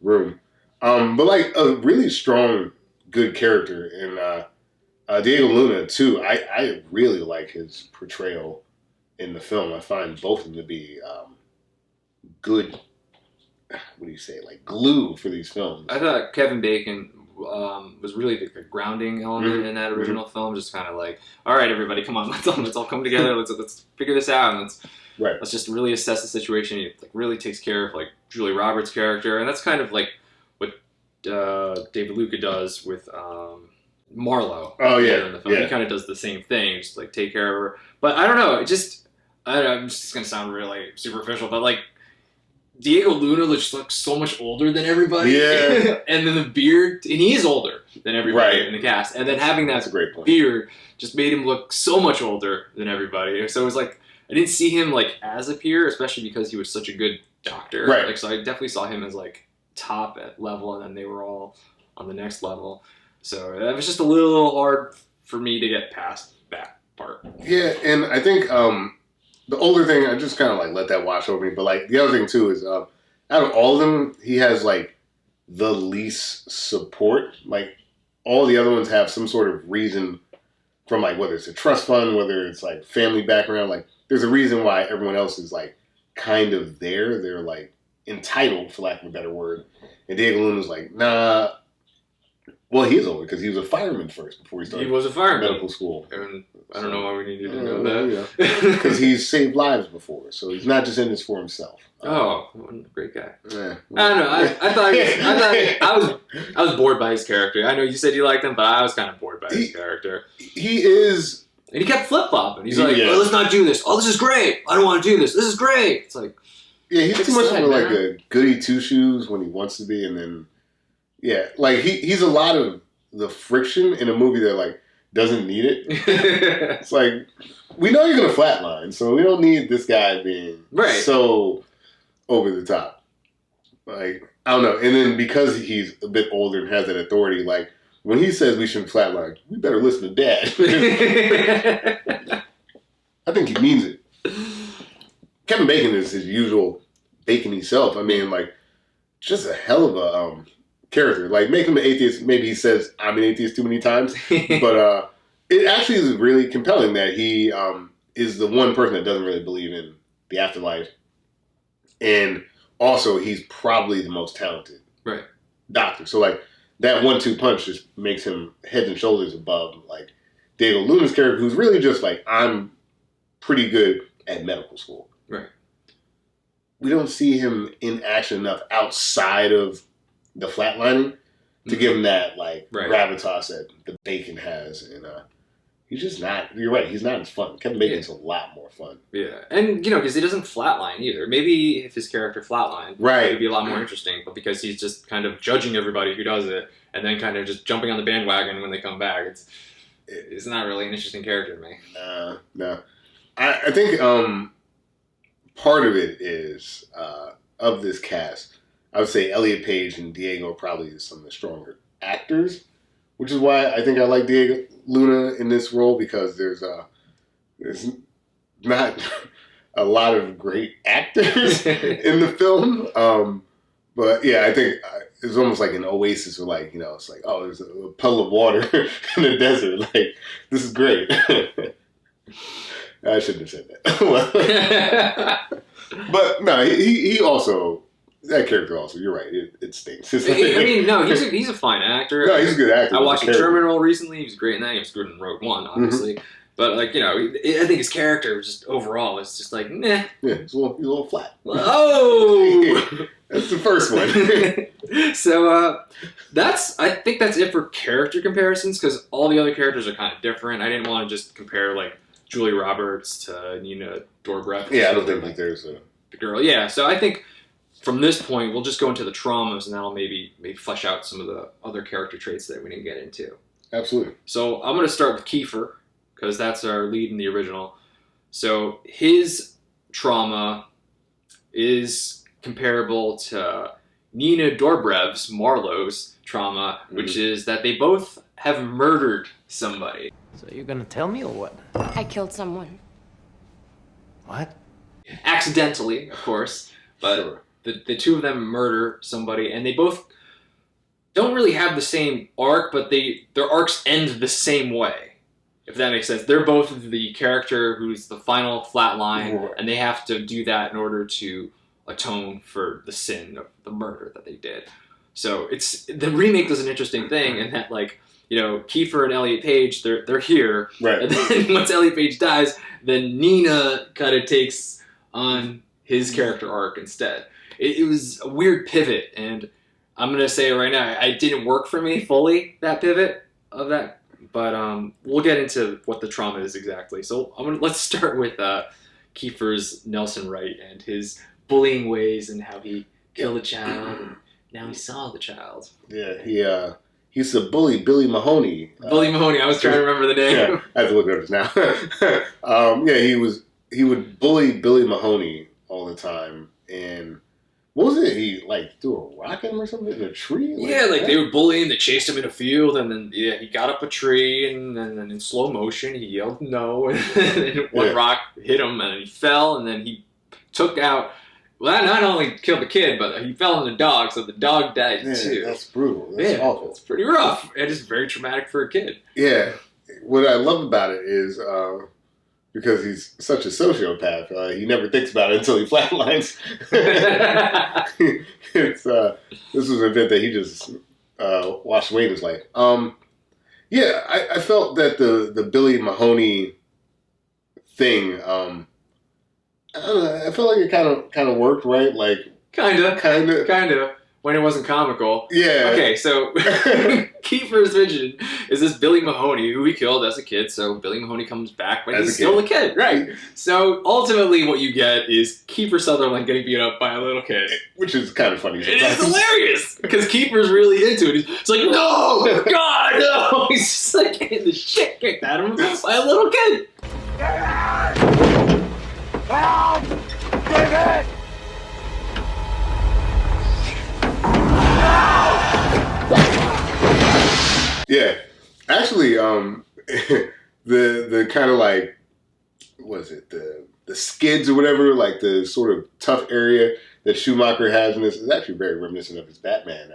room. But like a really strong, good character in Diego Luna too. I really like his portrayal in the film. I find both of them to be good. What do you say? Like glue for these films. I thought Kevin Bacon was really the grounding element in that original film. Just kind of like, all right, everybody, come on, let's all come together. Let's figure this out, and let's just really assess the situation. He like really takes care of like Julie Roberts' character, and that's kind of like what David Luca does with Marlowe. Oh yeah, in the film. He kind of does the same thing, just like take care of her. But I don't know, I'm just gonna sound really superficial, but like. Diego Luna looks so much older than everybody. Yeah. And then the beard, and he is older than everybody in the cast. And then having that beard just made him look so much older than everybody. So it was like, I didn't see him like as a peer, especially because he was such a good doctor. Right. Like, so I definitely saw him as like top at level, and then they were all on the next level. So that was just a little hard for me to get past that part. Yeah, and I think the older thing, I just kind of like let that wash over me. But like the other thing too is, out of all of them, he has like the least support. Like all the other ones have some sort of reason from like whether it's a trust fund, whether it's like family background. Like there's a reason why everyone else is like kind of there. They're like entitled, for lack of a better word. And Diego Luna's like, nah. Well, he is older because he was a fireman first before he started. He was a fireman. Medical school. And I don't know why we needed to know that. Because he's saved lives before, so he's not just in this for himself. What a great guy. Yeah. I don't know. I thought I was bored by his character. I know you said you liked him, but I was kind of bored by his character. He is, and he kept flip flopping. He's like, oh, "Let's not do this. Oh, this is great. I don't want to do this. This is great." It's like, he's too much of like a goody two shoes when he wants to be, and then. Yeah, like he's a lot of the friction in a movie that like doesn't need it. It's like we know you're gonna flatline, so we don't need this guy being so over the top. Like I don't know, and then because he's a bit older and has that authority, like when he says we shouldn't flatline, we better listen to Dad. I think he means it. Kevin Bacon is his usual bacony self. I mean, like just a hell of a character. Like, make him an atheist. Maybe he says, I'm an atheist too many times. But it actually is really compelling that he is the one person that doesn't really believe in the afterlife. And also, he's probably the most talented doctor. So, like, that 1-2 punch just makes him head and shoulders above, like, Diego Luna's character, who's really just like, I'm pretty good at medical school. Right. We don't see him in action enough outside of the flatlining to give him that like gravitas that the Bacon has, and he's just not. You're right. He's not as fun. Kevin Bacon's a lot more fun. Yeah, and because he doesn't flatline either. Maybe if his character flatlined, it'd be a lot more interesting. But because he's just kind of judging everybody who does it, and then kind of just jumping on the bandwagon when they come back, it's not really an interesting character to me. No. I think part of it is of this cast. I would say Elliot Page and Diego are probably some of the stronger actors, which is why I think I like Diego Luna in this role, because there's not a lot of great actors in the film. But yeah, I think it's almost like an oasis, or like, it's like, oh, there's a puddle of water in the desert. Like, this is great. I shouldn't have said that. But no, he also That character also, you're right, it stinks. I mean, no, he's a fine actor. No, he's a good actor. I watched The Terminal recently. He was great in that. He was good in Rogue One, obviously. Mm-hmm. But, like, you know, I think his character just overall is just like, meh. Yeah, he's a little flat. Oh! That's the first one. So, I think that's it for character comparisons, because all the other characters are kind of different. I didn't want to just compare, like, Julia Roberts to Nina Dobrev. Yeah, I don't think there's a... The girl, yeah. So I think from this point, we'll just go into the traumas, and that'll maybe flesh out some of the other character traits that we didn't get into. Absolutely. So I'm going to start with Kiefer, because that's our lead in the original. So his trauma is comparable to Nina Dobrev's, Marlowe's trauma, which is that they both have murdered somebody. So you're gonna tell me or what? I killed someone. What? Accidentally, of course, but Sure. the two of them murder somebody, and they both don't really have the same arc, but their arcs end the same way, if that makes sense. They're both the character who's the final flatline, and they have to do that in order to atone for the sin of the murder that they did. So the remake does an interesting thing in that, like, you know, Kiefer and Elliot Page, they're here, right? And then once Elliot Page dies, then Nina kind of takes on his character arc instead. It was a weird pivot, and I'm gonna say it right now, it didn't work for me fully, that pivot of that. But we'll get into what the trauma is exactly. So let's start with Kiefer's Nelson Wright and his bullying ways and how he killed a child, and now he saw the child. Yeah, he's the bully Billy Mahoney. Billy Mahoney. I was trying to remember the name. Yeah, I have to look it up now. He would bully Billy Mahoney all the time, and what was it? He like threw a rock at him or something in a tree. They would bully him. They chased him in a field, and then he got up a tree, and then in slow motion he yelled no, and then one rock hit him, and he fell, and then he took out. Well, that not only killed the kid, but he fell on the dog, so the dog died too. That's brutal. That's awful. It's pretty rough. It is very traumatic for a kid. Yeah. What I love about it is because he's such a sociopath, he never thinks about it until he flatlines. This was an event that he just washed away in his life. I felt that the Billy Mahoney thing. I don't know. I feel like it kind of worked, right? Like kind of when it wasn't comical. Yeah. Okay, so Kiefer's vision is this Billy Mahoney who he killed as a kid. So Billy Mahoney comes back when he's still a kid, right? So ultimately, what you get is Kiefer Sutherland getting beat up by a little kid, which is kind of funny. It is hilarious because Kiefer's really into it. It's like, no, God, no! He's just like getting the shit kicked out of him by a little kid. Help! David! Yeah, actually, the kind of like, what is it, the skids or whatever, like the sort of tough area that Schumacher has in this is actually very reminiscent of his Batman.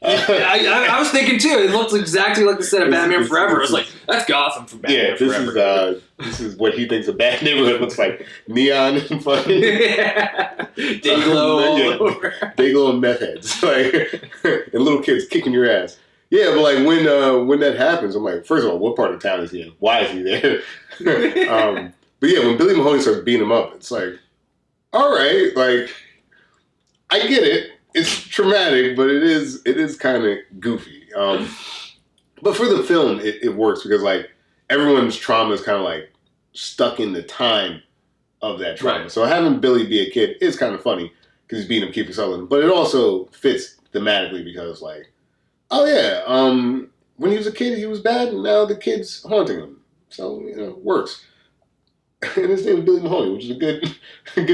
I was thinking too. It looks exactly like the set of Batman Forever. I was like, that's Gotham from Batman Forever. Yeah, this is what he thinks a bad neighborhood looks like. Neon and fucking Dayglow all over. Dayglow and meth heads, like, and little kids kicking your ass. Yeah, but like when that happens, I'm like, first of all, what part of town is he in? Why is he there? But yeah, when Billy Mahoney starts beating him up, it's like, all right, like, I get it. It's traumatic, but it is kind of goofy. But for the film, it works because like everyone's trauma is kind of like stuck in the time of that trauma. Right. So having Billy be a kid is kind of funny because he's beating up Kiefer Sutherland, but it also fits thematically because like, oh yeah, when he was a kid he was bad, and now the kid's haunting him. So works. And his name is Billy Mahoney, which is a good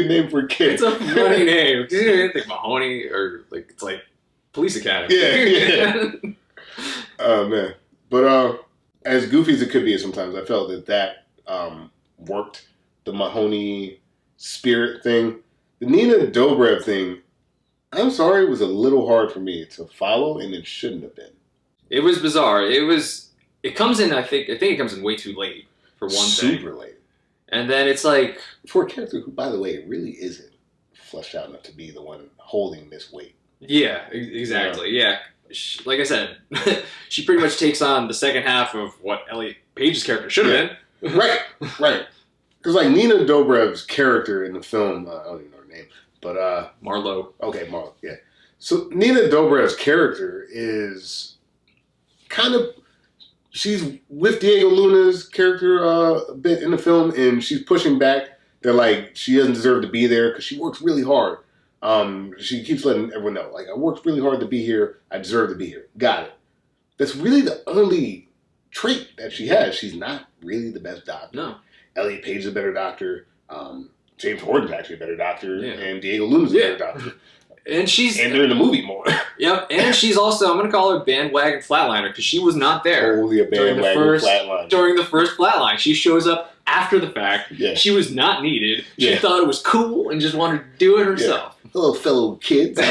name for a kid. It's a funny name. You didn't think Mahoney or like it's like Police Academy. Yeah. Oh man, but as goofy as it could be, sometimes I felt that worked. The Mahoney spirit thing, the Nina Dobrev thing. I'm sorry, it was a little hard for me to follow, and it shouldn't have been. It was bizarre. It comes in. I think it comes in way too late for one thing. Super late. And then it's like... For a character who, by the way, really isn't fleshed out enough to be the one holding this weight. Yeah, exactly. Yeah. Like I said, she pretty much takes on the second half of what Elliot Page's character should have been. Right. Because like Nina Dobrev's character in the film, I don't even know her name, but Marlowe. Okay, Marlowe. Yeah. So Nina Dobrev's character is kind of, she's with Diego Luna's character a bit in the film, and she's pushing back. They're like, she doesn't deserve to be there because she works really hard. She keeps letting everyone know, like, I worked really hard to be here. I deserve to be here. Got it. That's really the only trait that she has. She's not really the best doctor. No. Elliot Page is a better doctor. James Horton's actually a better doctor. Yeah. And Diego Luna's a better doctor. And they're in the movie more. Yep. And she's also, I'm going to call her bandwagon flatliner because she was not there. Totally a bandwagon flatliner. During the first flatline. She shows up after the fact. Yeah. She was not needed. She thought it was cool and just wanted to do it herself. Yeah. Hello, fellow kids. I'm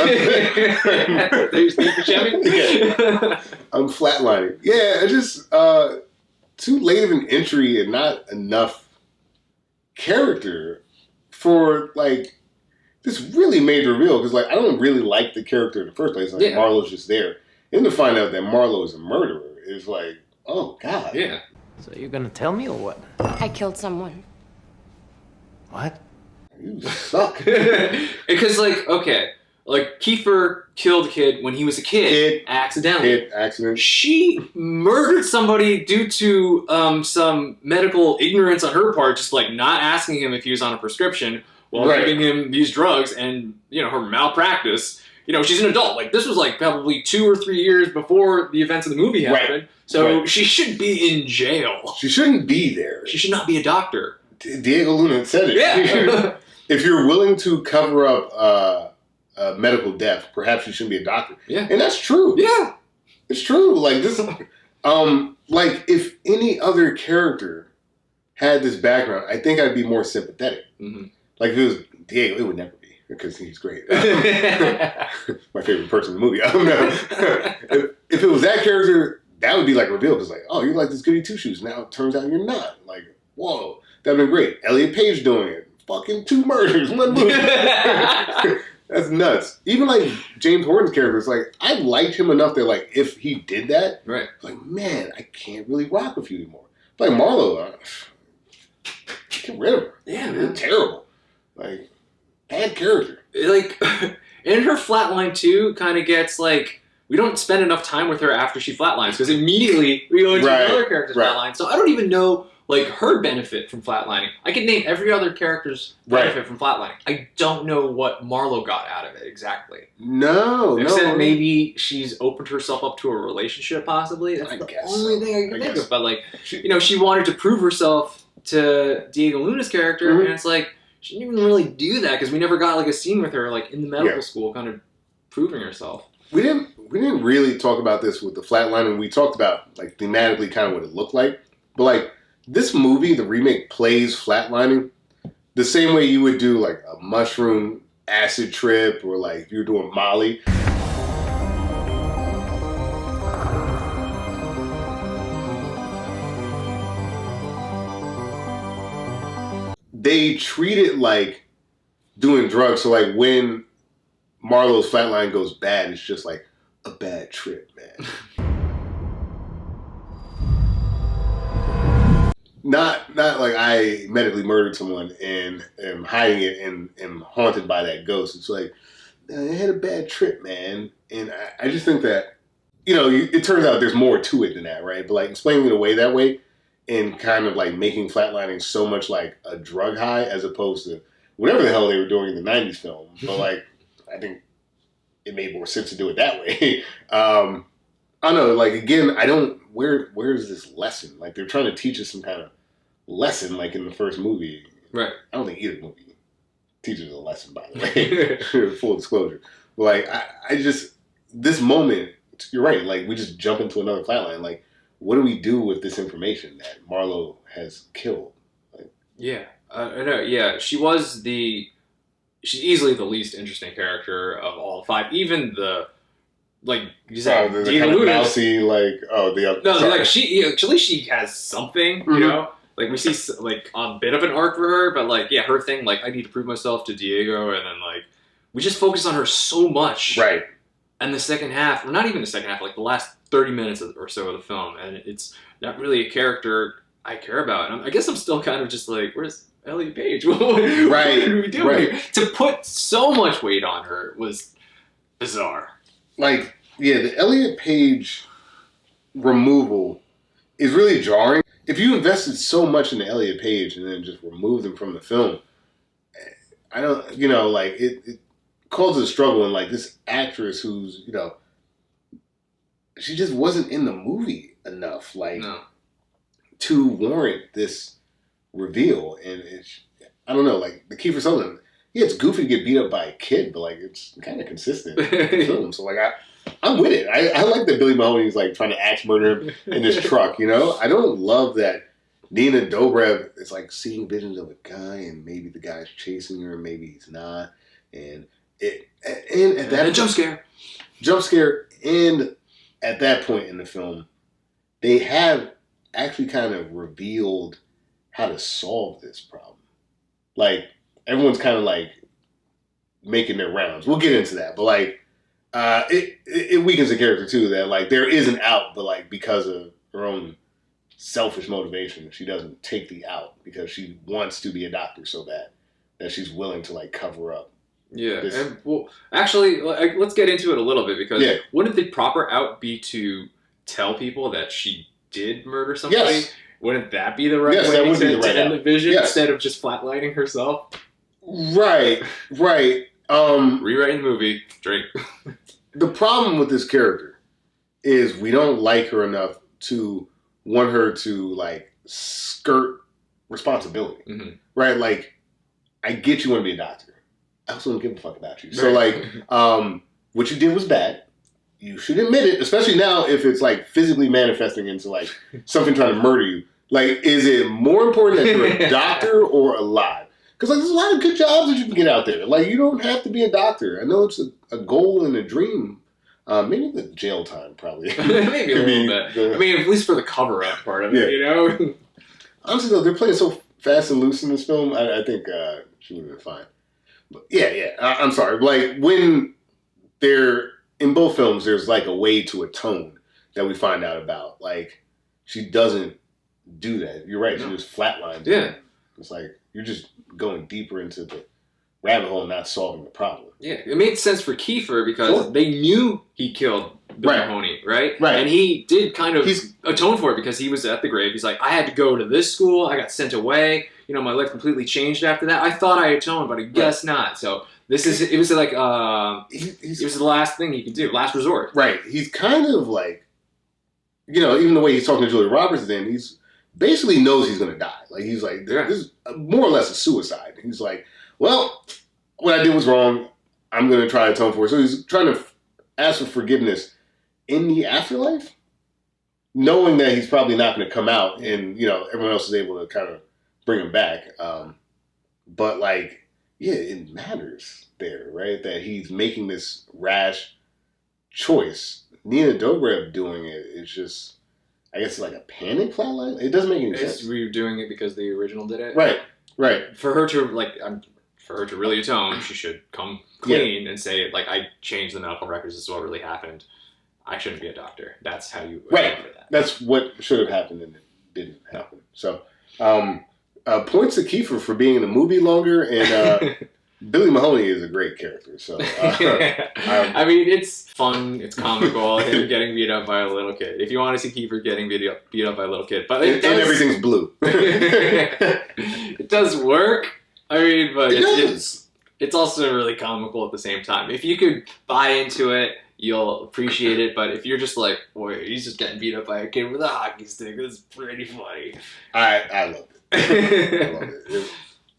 flatlining. Yeah, it's just too late of an entry and not enough character for like this really major reveal. Because like I don't really like the character in the first place. Like Marlowe's just there, and to find out that Marlowe is a murderer is like, oh god. Yeah. So you're gonna tell me or what? I killed someone. What? You suck. Because like, okay, like Kiefer killed a kid when he was a kid accidentally. Accident. She murdered somebody due to some medical ignorance on her part, just like not asking him if he was on a prescription while giving him these drugs, and you know her malpractice. You know, she's an adult. Like this was like probably 2 or 3 years before the events of the movie happened. Right. So she should be in jail. She shouldn't be there. She should not be a doctor. Diego Luna said it. Yeah. If you're willing to cover up a medical death, perhaps you shouldn't be a doctor. Yeah. And that's true. Yeah. It's true. Like this, like if any other character had this background, I think I'd be more sympathetic. Mm-hmm. Like if it was Diego, it would never be because he's great. My favorite person in the movie. If it was that character, that would be like a reveal because like, oh, you're like this goody two shoes. Now it turns out you're not. Like, whoa, that'd been great. Elliot Page doing it. Fucking 2 murders, 1 movie. That's nuts. Even like James Horton's character is like, I liked him enough that like if he did that, right? Like, man, I can't really rock with you anymore. Like Marlowe, get rid of her. Yeah, man. You're terrible. Like, bad character. Like, and her flatline too kind of gets like, we don't spend enough time with her after she flatlines because immediately we go into another character's flatline. So I don't even know like her benefit from flatlining. I could name every other character's benefit from flatlining. I don't know what Marlowe got out of it exactly. Except maybe she's opened herself up to a relationship possibly. That's the only thing I can think of. But like, you know, she wanted to prove herself to Diego Luna's character, and it's like she didn't even really do that because we never got like a scene with her like in the medical school, kind of proving herself. We didn't really talk about this with the flatlining. We talked about like thematically kind of what it looked like, but like. This movie, the remake, plays flatlining the same way you would do like a mushroom acid trip or like if you're doing Molly. They treat it like doing drugs. So like when Marlowe's flatline goes bad, it's just like a bad trip, man. Not like I medically murdered someone and am hiding it and am haunted by that ghost. It's like, I had a bad trip, man. And I just think that, you know, it turns out there's more to it than that, right? But like explaining it away that way and kind of like making flatlining so much like a drug high as opposed to whatever the hell they were doing in the 90s film. But like, I think it made more sense to do it that way. I don't know, like again, where's this lesson? Like they're trying to teach us some kind of lesson like in the first movie. Right. I don't think either movie teaches a lesson, by the way. Full disclosure. But like I just this moment, you're right, like we just jump into another flatline. Like, what do we do with this information that Marlowe has killed? Like, I know, yeah. She's easily the least interesting character of all 5. Even the like you said, the kind of mousy, like the other. No, like at least she has something, you know. like we see like a bit of an arc for her, but like her thing, like I need to prove myself to Diego, and then like we just focus on her so much, right? And the second half, or not even the second half, like the last 30 minutes or so of the film, and it's not really a character I care about. And I guess I'm still kind of just like, where's Elliot Page? What are we doing here? To put so much weight on her was bizarre. Like, yeah, the Elliot Page removal is really jarring. If you invested so much in the Elliot Page and then just remove them from the film, I don't, like it causes a struggle. And like this actress who's, she just wasn't in the movie enough, like to warrant this reveal. And I don't know, like the Kiefer Sutherland, it's goofy to get beat up by a kid, but like it's kind of consistent in the film. So like I'm with it. I like that Billy Mahoney's like trying to axe murder him in this truck, I don't love that Nina Dobrev is like seeing visions of a guy and maybe the guy's chasing her, maybe he's not. And at that jump scare. And at that point in the film, they have actually kind of revealed how to solve this problem. Like everyone's kind of like making their rounds. We'll get into that, but like it weakens the character too. That like there is an out, but like because of her own selfish motivation, she doesn't take the out because she wants to be a doctor so bad that she's willing to like cover up. Yeah, and well, actually, let's get into it a little bit because wouldn't the proper out be to tell people that she did murder somebody? Yes. Wouldn't that be the right way to end the vision instead of just flatlining herself? Right. Rewriting the movie, Drake. The problem with this character is we don't like her enough to want her to like skirt responsibility, right? Like, I get you want to be a doctor. I also don't give a fuck about you. So like, what you did was bad. You should admit it, especially now if it's like physically manifesting into like something trying to murder you. Like, is it more important that you're a doctor or alive? Because like, there's a lot of good jobs that you can get out there. Like, you don't have to be a doctor. I know it's a goal and a dream. Maybe the jail time probably. Maybe a little bit. I mean, at least for the cover-up part of it, Honestly, though, they're playing so fast and loose in this film. I think she would have been fine. But I'm sorry. Like, when they're in both films, there's like a way to atone that we find out about. Like, she doesn't do that. You're right. She just flatlines. Yeah. It's like you're just going deeper into the rabbit hole and not solving the problem. Yeah, it made sense for Kiefer because they knew he killed Bill Mahoney, right? Right. And he did kind of atone for it because he was at the grave. He's like, I had to go to this school. I got sent away. My life completely changed after that. I thought I atoned, but I guess not. So it was like, it was the last thing he could do, last resort. Right. He's kind of like, even the way he's talking to Julia Roberts then, he's basically knows he's going to die. Like, he's like, this is more or less a suicide. He's like, well, what I did was wrong. I'm going to try to atone for it. So he's trying to ask for forgiveness in the afterlife, knowing that he's probably not going to come out and, everyone else is able to kind of bring him back. But like, it matters there, right? That he's making this rash choice. Nina Dobrev doing it is just, I guess, like a panic flatline. It doesn't make any sense. Were you doing it because the original did it? Right. For her to really atone, she should come clean and say, like, I changed the medical records. This is what really happened. I shouldn't be a doctor. That's how you atone for that. That's what should have happened and it didn't happen. So, points to Kiefer for being in the movie longer, and Billy Mahoney is a great character. So, I mean, it's fun, it's comical, him getting beat up by a little kid. If you want to see Kiefer getting beat up by a little kid, but and everything's blue. It does work. I mean, but it's also really comical at the same time. If you could buy into it, you'll appreciate it. But if you're just like, boy, he's just getting beat up by a kid with a hockey stick, it's pretty funny. I loved it. I loved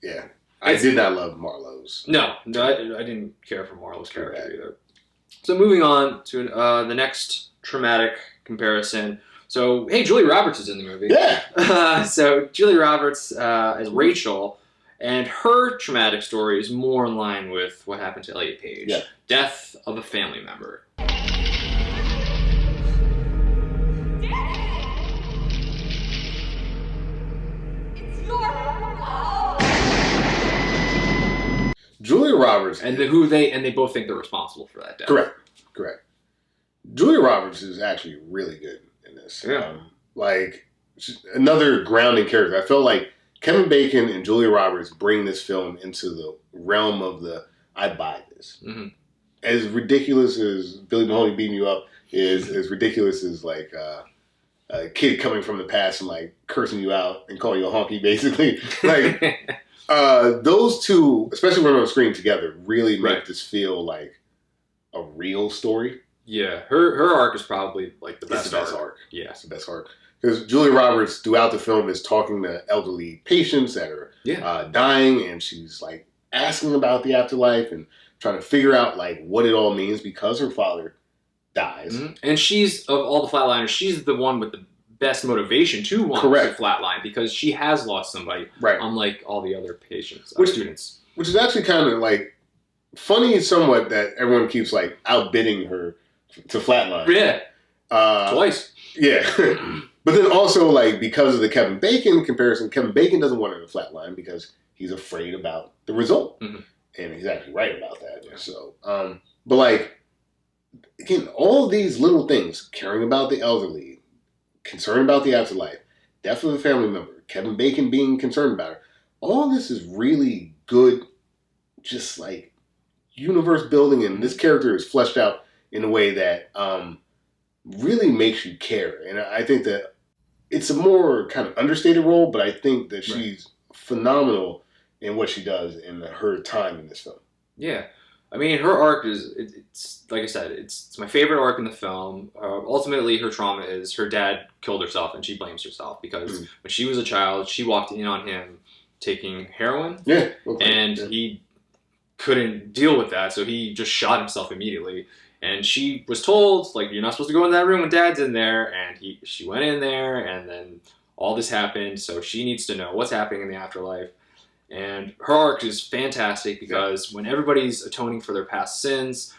it. I did not love Marlowe's. No, I didn't care for Marlowe's character either. So moving on to the next traumatic comparison. So, hey, Julia Roberts is in the movie. Yeah. So Julia Roberts as Rachel, and her traumatic story is more in line with what happened to Elliot Page. Yeah. Death of a family member. Julia Roberts. And they both think they're responsible for that death. Correct. Julia Roberts is actually really good in this. Yeah. She's another grounding character. I felt like Kevin Bacon and Julia Roberts bring this film into the realm of I buy this. Mm-hmm. As ridiculous as Billy Mahoney beating you up is, as ridiculous as like a kid coming from the past and like cursing you out and calling you a honky, basically. Like those two, especially when they're on screen together, really make this feel like a real story. Yeah, her arc is probably like the best arc. Yeah, it's the best arc. Because Julia Roberts, throughout the film, is talking to elderly patients that are dying, and she's like asking about the afterlife and trying to figure out like what it all means because her father dies. Mm-hmm. And she's, of all the Flatliners, she's the one with the best motivation to want to flatline because she has lost somebody, unlike all the other patients, students. Which is actually kind of like funny somewhat that everyone keeps like outbidding her to flatline. Yeah. Twice. Yeah. But then also, like, because of the Kevin Bacon comparison, Kevin Bacon doesn't want her to flatline because he's afraid about the result. Mm-hmm. And he's actually right about that. Yeah. So, but like, again, all these little things, caring about the elderly, concerned about the afterlife, death of a family member, Kevin Bacon being concerned about her, all this is really good, just like universe building, and this character is fleshed out in a way that really makes you care. And I think that it's a more kind of understated role, but I think that she's phenomenal in what she does in her time in this film. Yeah. I mean, her arc it's like I said, it's my favorite arc in the film. Ultimately, her trauma is her dad killed herself and she blames herself because when she was a child, she walked in on him taking heroin. Yeah. And he couldn't deal with that, so he just shot himself immediately. And she was told, like, you're not supposed to go in that room when Dad's in there. And she went in there, and then all this happened. So she needs to know what's happening in the afterlife. And her arc is fantastic because when everybody's atoning for their past sins,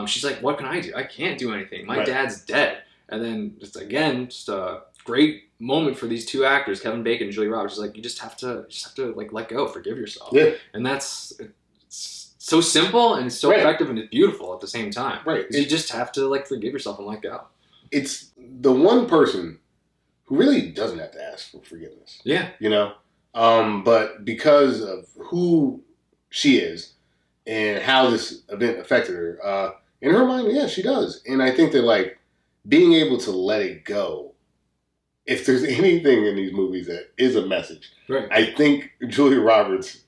she's like, what can I do? I can't do anything. My dad's dead. And then, just a great moment for these two actors, Kevin Bacon and Julia Roberts. Is like, you just have to like let go, forgive yourself. Yeah. And that's so simple and so effective and it's beautiful at the same time. Right. You just have to like forgive yourself and let go. It's the one person who really doesn't have to ask for forgiveness. Yeah. You know? But because of who she is and how this event affected her, in her mind, yeah, she does. And I think that like being able to let it go, if there's anything in these movies that is a message, I think Julia Roberts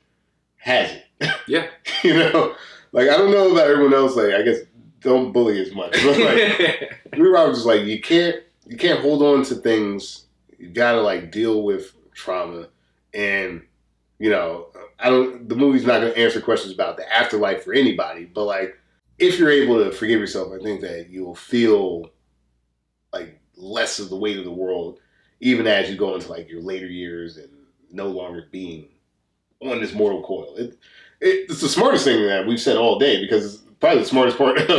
has it. Yeah. You know, like, I don't know about everyone else. Like, I guess don't bully as much. But like, Julia Roberts is like, you can't hold on to things. You gotta like deal with trauma. And, you know, the movie's not gonna answer questions about the afterlife for anybody. But like, if you're able to forgive yourself, I think that you'll feel like less of the weight of the world, even as you go into like your later years and no longer being on this mortal coil. It's the smartest thing that we've said all day because it's probably the smartest part of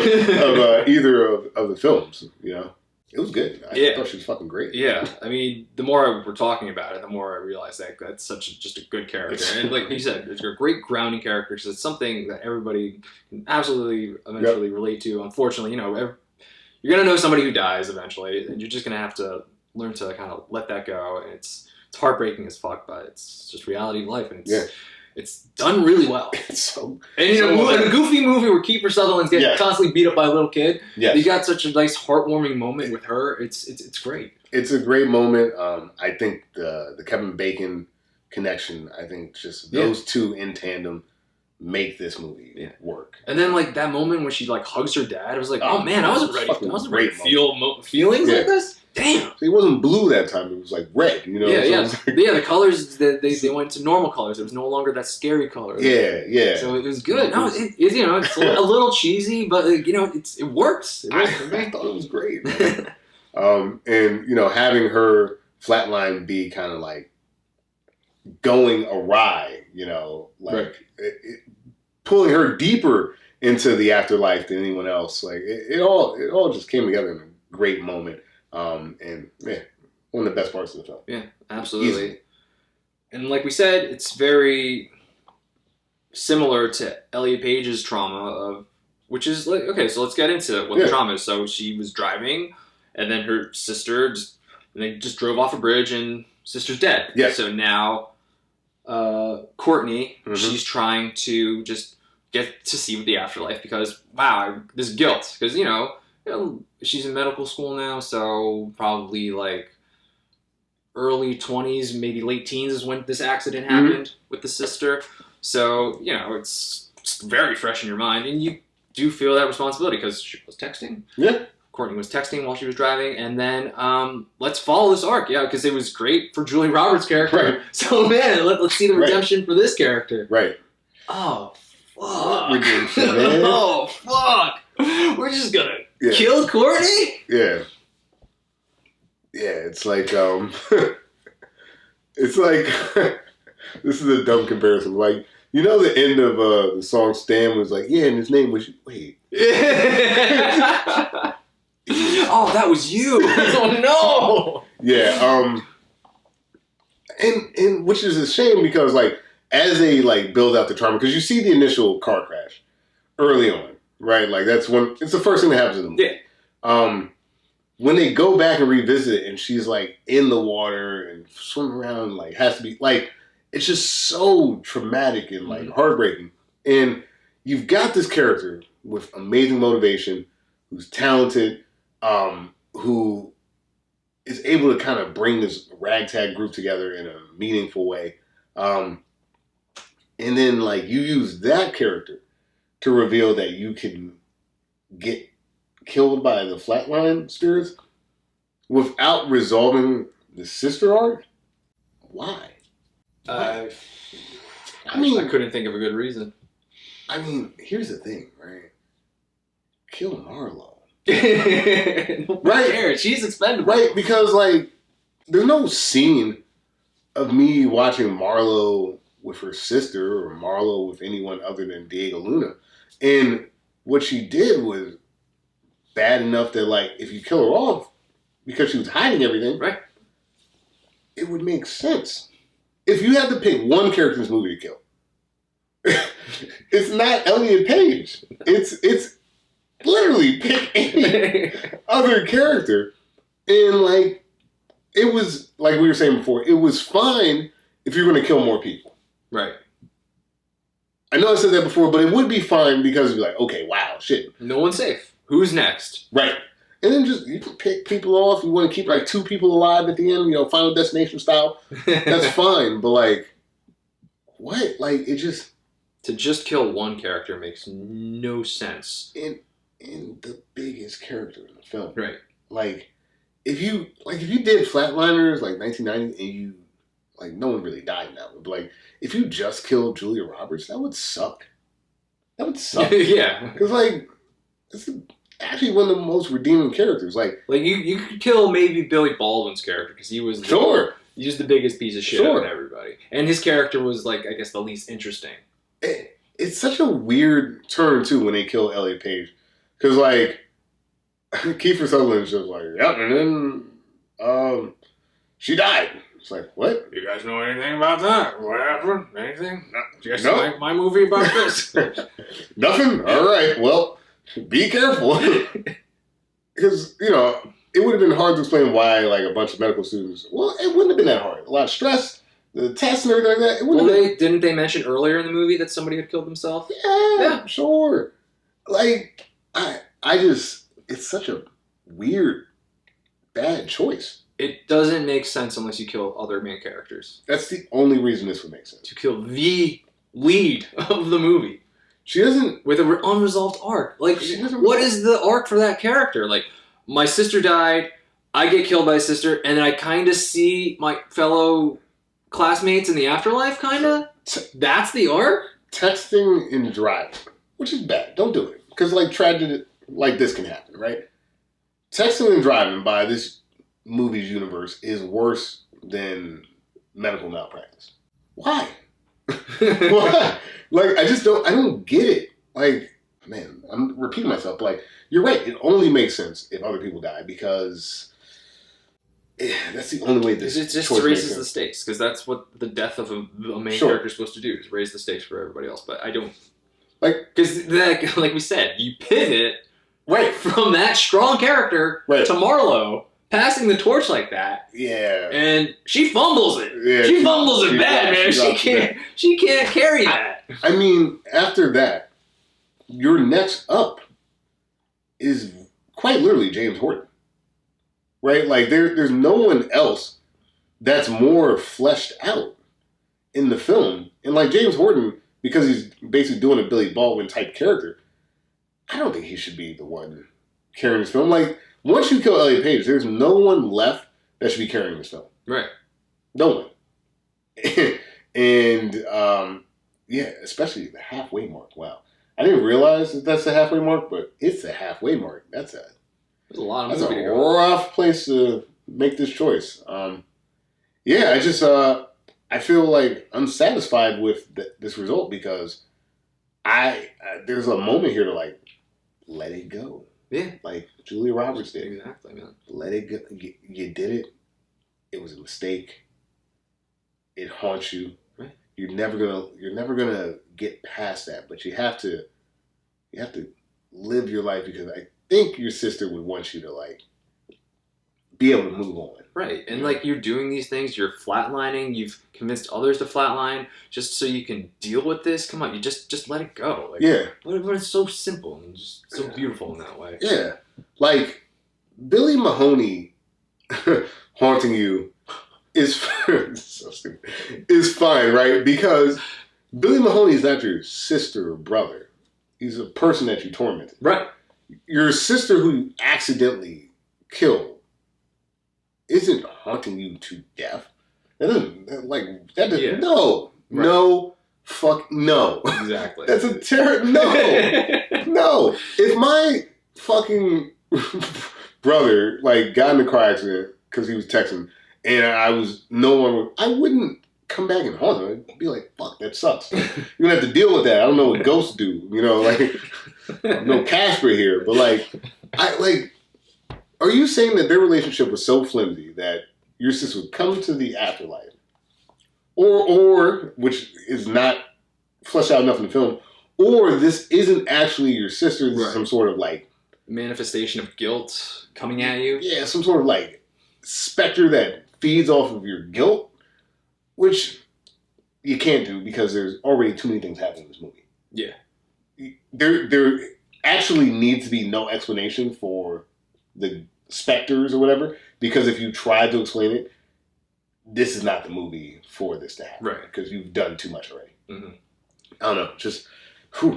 either of the films. You know, it was good. I thought she was fucking great. Yeah, I mean, the more we're talking about it, the more I realize that that's just a good character. And like you said, it's a great grounding character because it's something that everybody can absolutely eventually relate to. Unfortunately, you know, you're gonna know somebody who dies eventually, and you're just gonna have to learn to kind of let that go. And it's heartbreaking as fuck, but it's just reality of life, and it's done really well. So, and you know, in a goofy movie where Kiefer Sutherland's getting constantly beat up by a little kid, you got such a nice heartwarming moment with her. It's great. It's a great moment. I think the Kevin Bacon connection, I think just those two in tandem make this movie work. And then like that moment when she like hugs her dad, I was like, oh man, I wasn't ready to feel feelings like this. Damn. So it wasn't blue that time. It was like red, you know? The colors, they went to normal colors. It was no longer that scary color. Yeah. So it was good. No, you know, it's a little cheesy, but you know, it works. I thought it was great. And, you know, having her flatline be kind of like going awry, you know, like pulling her deeper into the afterlife than anyone else. Like it all just came together in a great moment. And one of the best parts of the film. Yeah, absolutely. And like we said, it's very similar to Elliot Page's trauma which is like, okay, so let's get into what the trauma is. So she was driving, and then her sister they just drove off a bridge, and sister's dead. Yeah. So now Courtney, she's trying to just get to see the afterlife because, wow, this guilt. Because, you know, she's in medical school now, so probably like early 20s, maybe late teens is when this accident happened with the sister. So, you know, it's very fresh in your mind, and you do feel that responsibility because she was texting. Yeah. Courtney was texting while she was driving, and then let's follow this arc, because it was great for Julie Roberts' character. Right. So, man, let's see the redemption for this character. Right. Oh, fuck. Redemption, man. Oh, fuck. We're just gonna kill Courtney? Yeah. Yeah, it's like, it's like, this is a dumb comparison. Like, you know the end of the song Stan was like, yeah, and his name was, wait. Oh, that was you. Oh, no. Yeah, and which is a shame because, like, as they, like, build out the trauma, because you see the initial car crash early on, right? Like, it's the first thing that happens in the movie. Yeah. When they go back and revisit it, and she's, like, in the water and swimming around, like, has to be, like, it's just so traumatic and, like, heartbreaking. And you've got this character with amazing motivation, who's talented, who is able to kind of bring this ragtag group together in a meaningful way. And then, like, you use that character to reveal that you can get killed by the Flatline spirits without resolving the sister arc? Why? I mean, I couldn't think of a good reason. I mean, here's the thing, right? Kill Marlo. Right there, she's expendable. Right, because, like, there's no scene of me watching Marlo with her sister or Marlo with anyone other than Diego Luna. And what she did was bad enough that, like, if you kill her off because she was hiding everything, right, it would make sense. If you had to pick one character in this movie to kill, it's not Elliot Page. It's literally pick any other character. And, like, it was, like we were saying before, it was fine if you're going to kill more people. Right. I know I said that before, but it would be fine because it'd be like, okay, wow, shit. No one's safe. Who's next? Right. And then just, you can pick people off. You want to keep, like, 2 people alive at the end, you know, Final Destination style. That's fine. But, like, what? Like, it just... To just kill one character makes no sense. In the biggest character in the film. Right. Like, if you did Flatliners, like, 1990, and you, like, no one really died in that one. But, like, if you just killed Julia Roberts, that would suck. That would suck. Yeah. Because, like, it's actually one of the most redeeming characters. Like you could kill maybe Billy Baldwin's character because he was the biggest piece of shit out of everybody, and his character was, like, I guess, the least interesting. It's such a weird turn too when they kill Elliot Page, because, like, Kiefer Sutherland's just like, yep, and then she died. It's like, what? You guys know anything about that? What happened? Anything? No. Do you guys No. like my movie about this? Nothing? All right, well, be careful. Because, you know, it would have been hard to explain why, like, a bunch of medical students, well, it wouldn't have been that hard. A lot of stress, the tests and everything like that. It wouldn't have been. Didn't they mention earlier in the movie that somebody had killed themselves? Yeah, sure. Like, I just, it's such a weird, bad choice. It doesn't make sense unless you kill other main characters. That's the only reason this would make sense. To kill the lead of the movie. She doesn't... With an unresolved arc. Like, what is the arc for that character? Like, my sister died, I get killed by a sister, and then I kind of see my fellow classmates in the afterlife, kind of? That's the arc? Texting and driving, which is bad. Don't do it. Because, like, tragedy like this can happen, right? Texting and driving by this movie's universe is worse than medical malpractice. Why? Why? Like, I don't get it. Like, man, I'm repeating myself, but, like, you're right. It only makes sense if other people die because That's the only way this It just choice raises makes the sense. stakes, because that's what the death of a main Sure. character is supposed to do, is raise the stakes for everybody else. But I don't... Like, because, like we said, you pivot right from that strong character Right. to Marlo, passing the torch like that, yeah. and she fumbles it. Yeah, she fumbles it she bad, drops- man. she drops it She can't carry that. I mean, after that, your next up is quite literally James Horton. Right? Like, there's no one else that's more fleshed out in the film. And, like, James Horton, because he's basically doing a Billy Baldwin type character, I don't think he should be the one carrying this film. Like, once you kill Elliot Page, there's no one left that should be carrying this film. Right. No one. And, yeah, especially the halfway mark. Wow. I didn't realize that that's the halfway mark, but it's the halfway mark. That's There's a lot of a movie to go. rough place to make this choice. Yeah, I just I feel like unsatisfied with this result because there's a moment here to like let it go. Yeah. Like Julia Roberts did. Exactly, man. Let it go. You did it. It was a mistake. It haunts you. Right. You're never gonna get past that. But you have to live your life because I think your sister would want you to like be able to move on. Right. And like you're doing these things, you're flatlining, you've convinced others to flatline just so you can deal with this. Come on, you just let it go. Like, Yeah. But it's so simple and just so beautiful in that way. Yeah. Like Billy Mahoney haunting you is so stupid. Is fine, right? Because Billy Mahoney is not your sister or brother. He's a person that you tormented. Right. Your sister who you accidentally killed isn't haunting you to death. That doesn't Yeah. no. Right. No. Fuck no. Exactly. That's a terror. No. No. If my fucking brother like got in a car accident because he was texting and I was no one, I wouldn't come back and haunt him. I'd be like, fuck, that sucks. You're gonna have to deal with that. I don't know what ghosts do. You know, like no Casper here, but like are you saying that their relationship was so flimsy that your sister would come to the afterlife, or which is not fleshed out enough in the film, or this isn't actually your sister, this is some sort of like manifestation of guilt coming at you? Yeah, some sort of like specter that feeds off of your guilt, which you can't do because there's already too many things happening in this movie. Yeah. There actually needs to be no explanation for the specters or whatever, because if you try to explain it, this is not the movie for this to happen. Right. Because you've done too much already. Mm-hmm. I don't know. Just,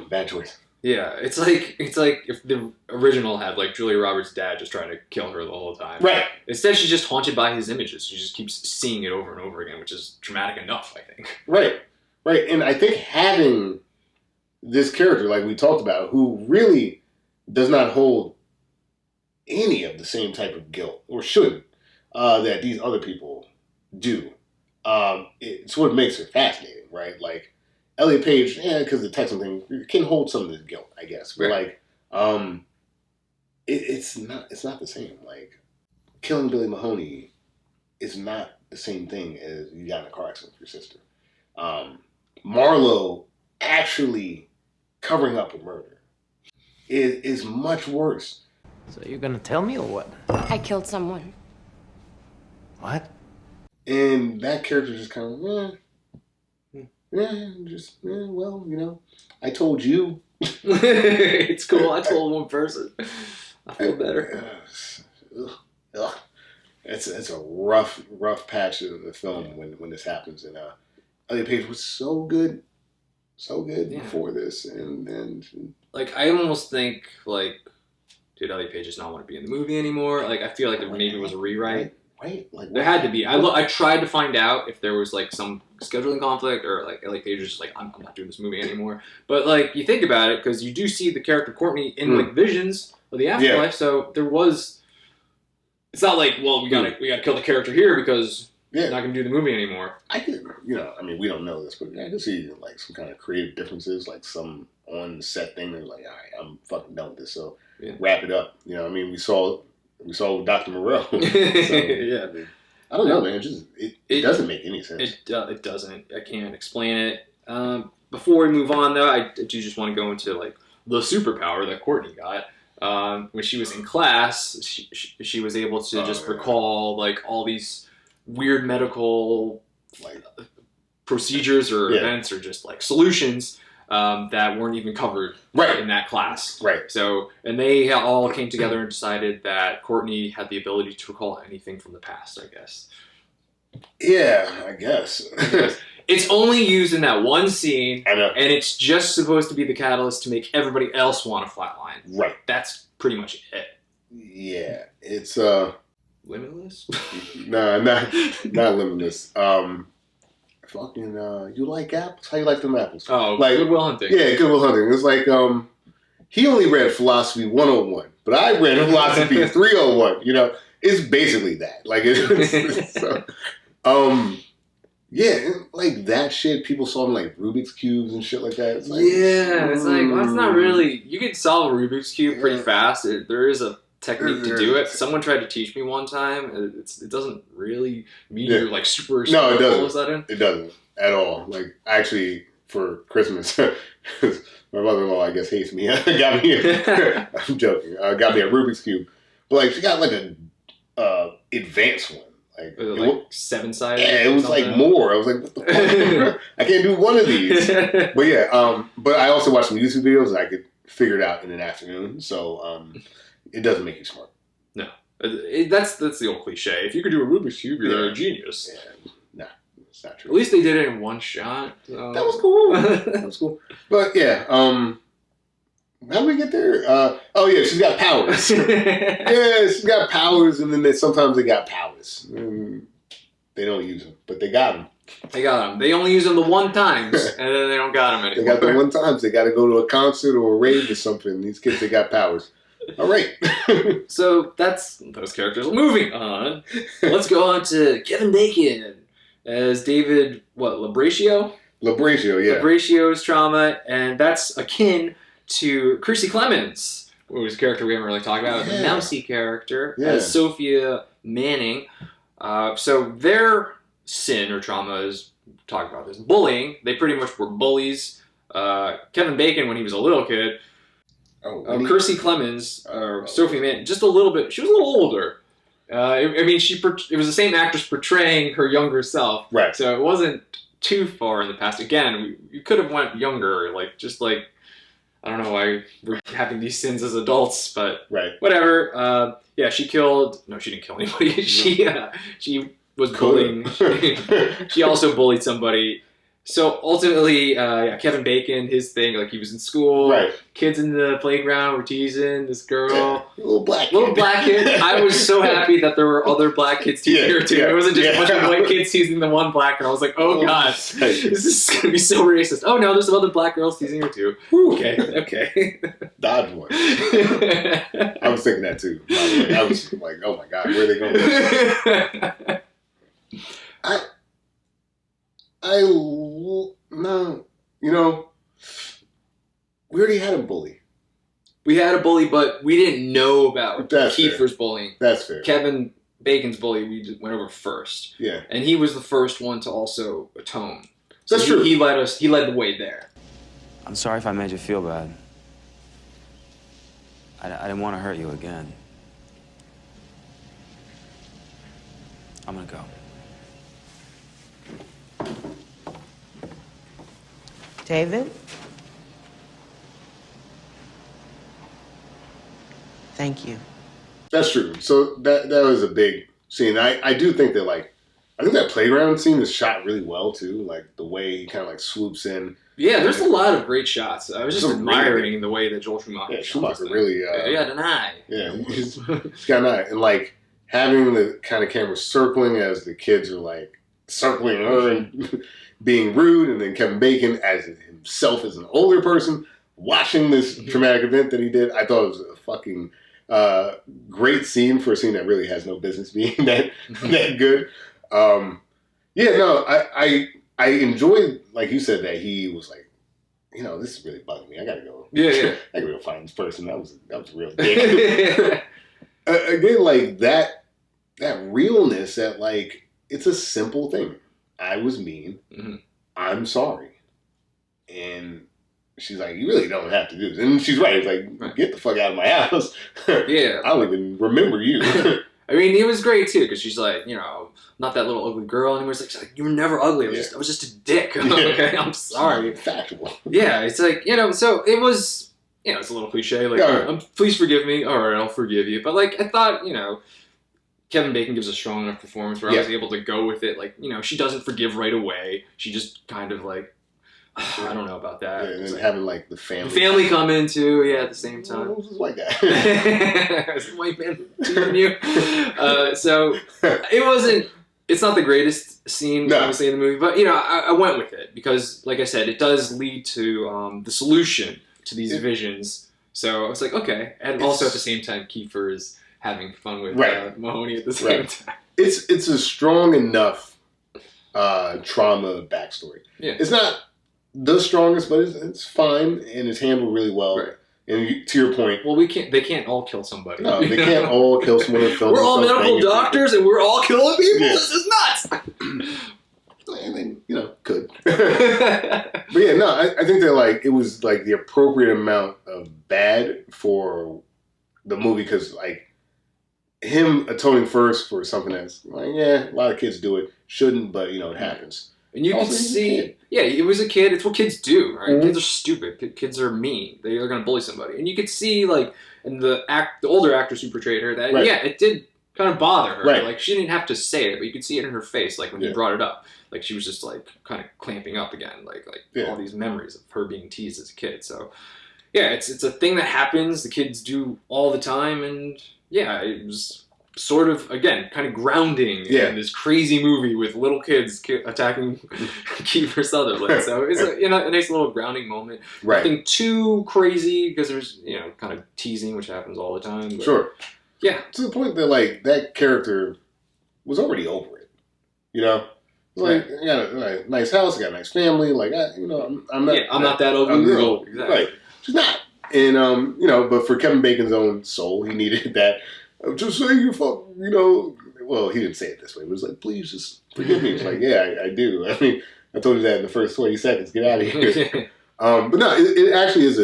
bad choice. Yeah, it's like if the original had like Julia Roberts' dad just trying to kill her the whole time. Right. Instead, she's just haunted by his images. She just keeps seeing it over and over again, which is traumatic enough, I think. Right. Right. And I think having this character, like we talked about, who really does not hold any of the same type of guilt, or shouldn't, that these other people do, it's what makes her fascinating, right? Like, Elliot Page, because the texting thing can hold some of this guilt, I guess. But right. like, it's not the same. Like, killing Billy Mahoney is not the same thing as you got in a car accident with your sister. Marlo actually covering up a murder is much worse. So you're gonna tell me or what? I killed someone. What? And that character just kind of, well, you know, I told you. It's cool. I told one person. I feel better. It's a rough patch of the film when this happens. And Elliot Page was so good before this, and like I almost think like, dude, Elliot Page does not want to be in the movie anymore. Like I feel like there maybe was a rewrite. Right? Like there had to be. I tried to find out if there was like some scheduling conflict or like Elliot Page was just like, I'm not doing this movie anymore. But like you think about it, because you do see the character Courtney in like visions of the afterlife, so there was. It's not like, well, we gotta kill the character here because we're not gonna do the movie anymore. I could, I mean, we don't know this, but I could see like some kind of creative differences, like some on set thing. They're like, all right, I'm fucking done with this, so wrap it up. I mean, we saw We saw with Dr. Moreau. So, Yeah. I don't know, man. It doesn't make any sense. It doesn't. I can't explain it. Before we move on, though, I do just want to go into like the superpower that Courtney got. When she was in class, she was able to just recall like all these weird medical like procedures or events or just like solutions that weren't even covered in that class. Right. So, and they all came together and decided that Courtney had the ability to recall anything from the past, I guess. Yeah, I guess. It's only used in that one scene, I know. and it's just supposed to be the catalyst to make everybody else want to flatline. Right. That's pretty much it. Yeah, it's Limitless? nah, not limitless. Fucking you like apples? How you like them apples? Oh, like Good Will Hunting. Yeah, Good Will Hunting. It's like he only read Philosophy 101, but I read Philosophy 301. You know, it's basically that. Like it's so, yeah, like that shit. People solving like Rubik's cubes and shit like that. It's like, it's like well, it's not really. You can solve a Rubik's cube pretty fast. There is a technique to do it. Someone tried to teach me one time. It doesn't really mean you're like super. No, it doesn't. All of a sudden. It doesn't at all. Like actually, for Christmas, my mother-in-law I guess hates me. Got me. I'm joking. Got me a Rubik's cube, but like she got like a advanced one. Like 7-sided? Yeah, it was like more. I was like, what the fuck? I can't do one of these. But yeah, but I also watched some YouTube videos and I could figure it out in an afternoon. So it doesn't make you smart. No. That's the old cliche. If you could do a Rubik's Cube, you're a genius. Yeah. Nah, it's not true. At least they did it in one shot. So. That was cool. That was cool. But yeah, how do we get there? Oh yeah, she's got powers. Yeah, she's got powers, and then sometimes they got powers. They don't use them, but they got them. They got them. They only use them the one times, and then they don't got them anymore. They got the one times. They got to go to a concert or a rave or something. These kids, they got powers. All right. So that's those characters. Moving on. Let's go on to Kevin Bacon as David, Labratio? Labratio, yeah. Labratio's trauma, and that's akin to Chrissy Clemens, whose character we haven't really talked about, the Mousy character, as Sophia Manning. So their sin or trauma is, talk about this, bullying. They pretty much were bullies. Kevin Bacon, when he was a little kid, Chrissy Clemens, Sophie Manning, just a little bit, she was a little older. I mean, it was the same actress portraying her younger self. Right. So it wasn't too far in the past. Again, you could have went younger, I don't know why we're having these sins as adults, but whatever. Yeah, she killed. No, she didn't kill anybody. She was bullying. She also bullied somebody. So ultimately, Kevin Bacon, his thing, like he was in school, kids in the playground were teasing this girl, little black kid. I was so happy that there were other black kids teasing her too. It wasn't just a bunch of white kids teasing the one black girl. I was like, oh god, this is gonna be so racist. Oh no, there's some other black girls teasing her too. Okay. Dodge one. I was thinking that too. By the way. I was like, oh my god, where are they going? No, we already had a bully. We had a bully, but we didn't know about Kiefer's bullying. That's fair. Kevin Bacon's bully, we just went over first. Yeah. And he was the first one to also atone. That's true. He led the way there. I'm sorry if I made you feel bad. I didn't want to hurt you again. I'm gonna go. David? Thank you. That's true. So that was a big scene. I do think that I think that playground scene is shot really well too. Like the way he kind of swoops in. Yeah, there's a lot of great shots. I was just admiring the way that Joel Schumacher. Yeah, Schumacher really. He had an eye. Yeah, he's got an eye, and having the kind of camera circling as the kids are circling her and being rude, and then Kevin Bacon as himself as an older person watching this traumatic event that he did. I thought it was a fucking great scene for a scene that really has no business being that good. I enjoyed, like you said, that he was like, this is really bugging me. I gotta go. Yeah. I gotta go find this person. That was a real dick. again, like that realness that like it's a simple thing. I was mean. Mm-hmm. I'm sorry. And she's like, you really don't have to do this. And she's right. It's like, get the fuck out of my house. Yeah. I don't even remember you. I mean, it was great too because she's like, not that little ugly girl anymore. She's like, you were never ugly. I was just a dick. Okay, I'm sorry. Factual. Yeah, it's like, so it was, it's a little cliche. Like, please forgive me. All right, I'll forgive you. But like, I thought, Kevin Bacon gives a strong enough performance where I was able to go with it. Like, she doesn't forgive right away. She just kind of like, I don't know about that. Yeah, and then having like the family. The family come in too, at the same time. Who's this white guy? Is the white man teasing you? So it wasn't. It's not the greatest scene, obviously, in the movie, but I went with it because, like I said, it does lead to the solution to these visions. So I was like, okay, and also at the same time, Kiefer is having fun with Mahoney at the same time. It's a strong enough trauma backstory. Yeah, it's not the strongest, but it's fine and it's handled really well. Right. And to your point, well, they can't all kill somebody. No, they can't all kill someone in film. We're all medical doctors and we're all killing people. Yeah. This is nuts. I mean, could. But yeah, no, I think that like it was like the appropriate amount of bad for the movie because like him atoning first for something that's like, a lot of kids do it, shouldn't, but it happens. And you can see, it was a kid. It's what kids do, right? Mm-hmm. Kids are stupid. Kids are mean. They are going to bully somebody. And you could see, like, in the older actress who portrayed her, that, it did kind of bother her. Right. Like, she didn't have to say it, but you could see it in her face, like, when he brought it up. Like, she was just, like, kind of clamping up again. Like all these memories of her being teased as a kid. So, it's a thing that happens. The kids do all the time. And, it was sort of, again, kind of grounding in this crazy movie with little kids attacking Kiefer Sutherland. So it's a nice little grounding moment. Right. Nothing too crazy because there's, kind of teasing, which happens all the time. But, sure. Yeah. To the point that, like, that character was already over it. Like, I got a nice house, I got a nice family. Like, I'm not. Yeah, I'm not that ugly girl. Exactly. Right. She's not. And, but for Kevin Bacon's own soul, he needed that. Just say you fuck, well, he didn't say it this way. It was like, please just forgive me. It's like, I do. I mean, I told you that in the first 20 seconds. Get out of here. But no, it actually is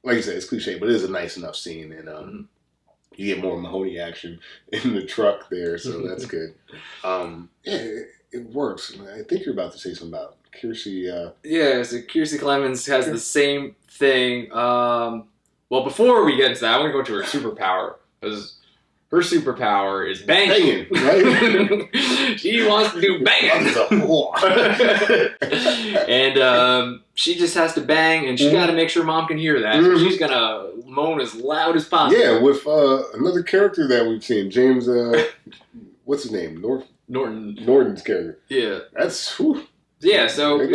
like you said, it's cliche, but it is a nice enough scene. And you get more Mahoney action in the truck there, so that's good. It works. I think you're about to say something about Kiersey. So Kiersey Clemens has the same thing. Well, before we get into that, I want to go to her superpower, because her superpower is banging. Right? She wants to do banging. And she just has to bang, and she got to make sure mom can hear that. So she's going to moan as loud as possible. Yeah, with another character that we've seen, James, what's his name? Norton's character. Yeah. That's, whew. Yeah, so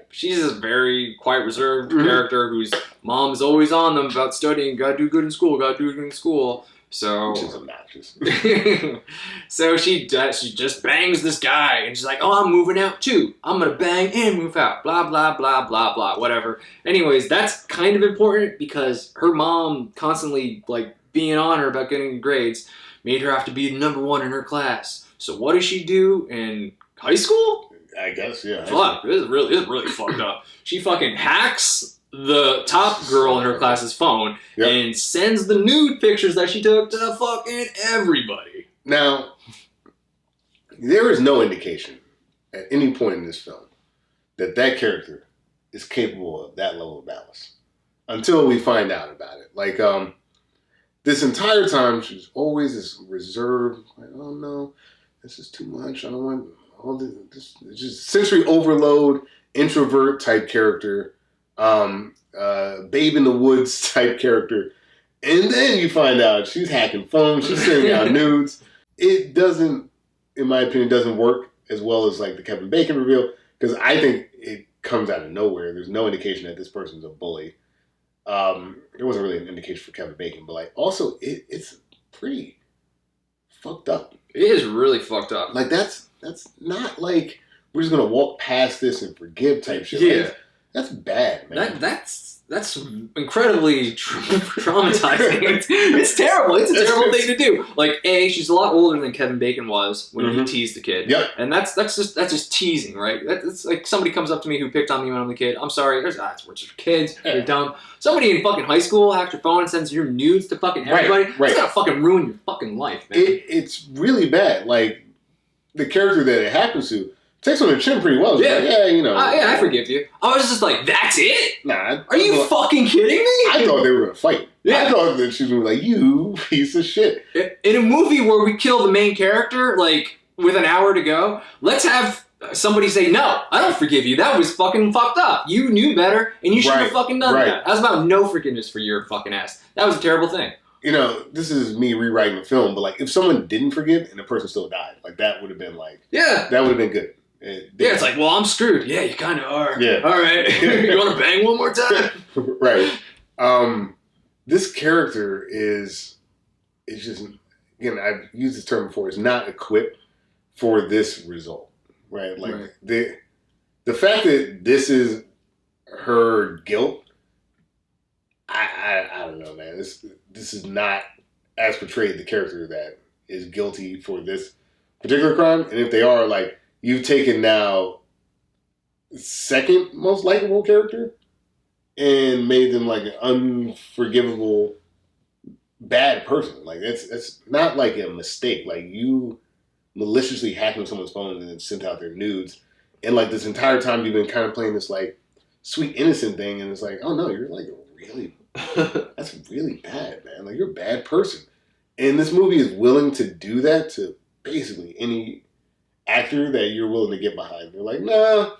she's a very quiet, reserved character whose mom's always on them about studying, gotta do good in school, gotta do good in school. So she's obnoxious. So she just bangs this guy, and she's like, "Oh, I'm moving out too. I'm gonna bang and move out." Blah blah blah blah blah. Whatever. Anyways, that's kind of important because her mom constantly like being on her about getting grades made her have to be number one in her class. So what does she do in high school? I guess, yeah. Fuck, this is really fucked up. She fucking hacks the top girl in her class's phone and sends the nude pictures that she took to fucking everybody. Now, there is no indication at any point in this film that character is capable of that level of malice until we find out about it. Like, this entire time, she's always this reserved, like, oh no, this is too much. I don't want all this. Just sensory overload, introvert type character. Babe in the woods type character, and then you find out she's hacking phones, she's sending out nudes. It doesn't, in my opinion, doesn't work as well as like the Kevin Bacon reveal, because I think it comes out of nowhere. There's no indication that this person's a bully. There wasn't really an indication for Kevin Bacon, but like also it's pretty fucked up. It is really fucked up. Like that's not like we're just gonna walk past this and forgive type shit. Yeah. Like, That's bad, man. That's incredibly traumatizing. It's terrible. It's a terrible thing to do. Like, she's a lot older than Kevin Bacon was when he teased the kid. Yep. And that's just teasing, right? That's like somebody comes up to me who picked on me when I'm a kid. I'm sorry. It's just kids. You're dumb. Somebody in fucking high school hacks your phone and sends your nudes to fucking everybody. Right. It's gonna fucking ruin your fucking life, man. It's really bad. Like, the character that it happens to takes on the chin pretty well. It's like, I forgive you. I was just like, that's it? Nah. Are you fucking kidding me? I thought they were going to fight. Yeah. I thought that she was like, you piece of shit. In a movie where we kill the main character, like, with an hour to go, let's have somebody say, no, I don't forgive you. That was fucking fucked up. You knew better, and you shouldn't have fucking done that. That was about no forgiveness for your fucking ass. That was a terrible thing. You know, this is me rewriting the film, but, like, if someone didn't forgive and the person still died, like, that would have been, like... Yeah. That would have been good. It's like, well, I'm screwed. Yeah, you kind of are. Yeah. All right. You want to bang one more time? Right. This character is just, again, I've used this term before, is not equipped for this result, right? Like, the fact that this is her guilt, I don't know, man. This is not, as portrayed, the character that is guilty for this particular crime. And if they are, like, you've taken now second most likable character and made them like an unforgivable bad person. Like, it's not like a mistake. Like, you maliciously hacked on someone's phone and then sent out their nudes. And like, this entire time you've been kind of playing this like sweet innocent thing, and it's like, oh no, you're like that's really bad, man. Like, you're a bad person. And this movie is willing to do that to basically any actor that you're willing to get behind. They're like, nah,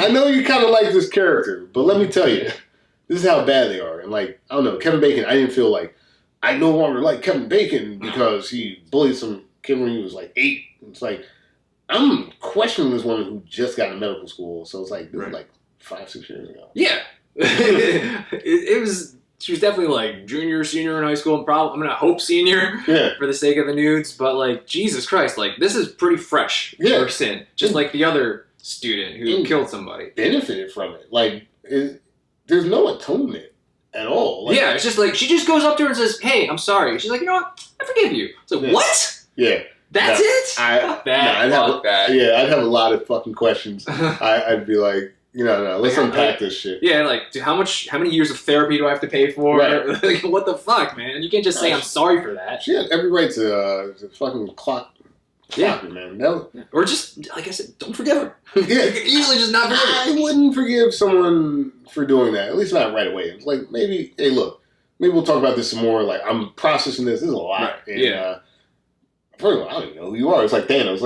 I know you kind of like this character, but let me tell you, this is how bad they are. And like, I don't know, Kevin Bacon, I didn't feel like I no longer like Kevin Bacon because he bullied some kid when he was like 8. It's like, I'm questioning this woman who just got into medical school. So it's like, this is like 5-6 years ago. Yeah. it was, she was definitely like junior, senior in high school, and probably, I'm going to hope senior for the sake of the nudes. But like, Jesus Christ, like, this is pretty fresh for sin. Just like the other student who killed somebody. Benefited from it. Like, there's no atonement at all. Like, yeah, it's just like, she just goes up to her and says, hey, I'm sorry. She's like, you know what? I forgive you. It's like, what? Yeah. That's it? I'd have a lot of fucking questions. I'd be like, no, let's unpack this shit. Yeah, like, dude, how many years of therapy do I have to pay for? Right. Like, what the fuck, man? You can't just say I'm sorry for that. She had every right to fucking clock her, man. Or just, like I said, don't forgive her. Yeah. You can easily just not forgive her. I wouldn't forgive someone for doing that. At least not right away. It's like, maybe, hey, look, maybe we'll talk about this some more. Like, I'm processing this. This is a lot. Right. And, first of all, I don't even know who you are. It's like Thanos.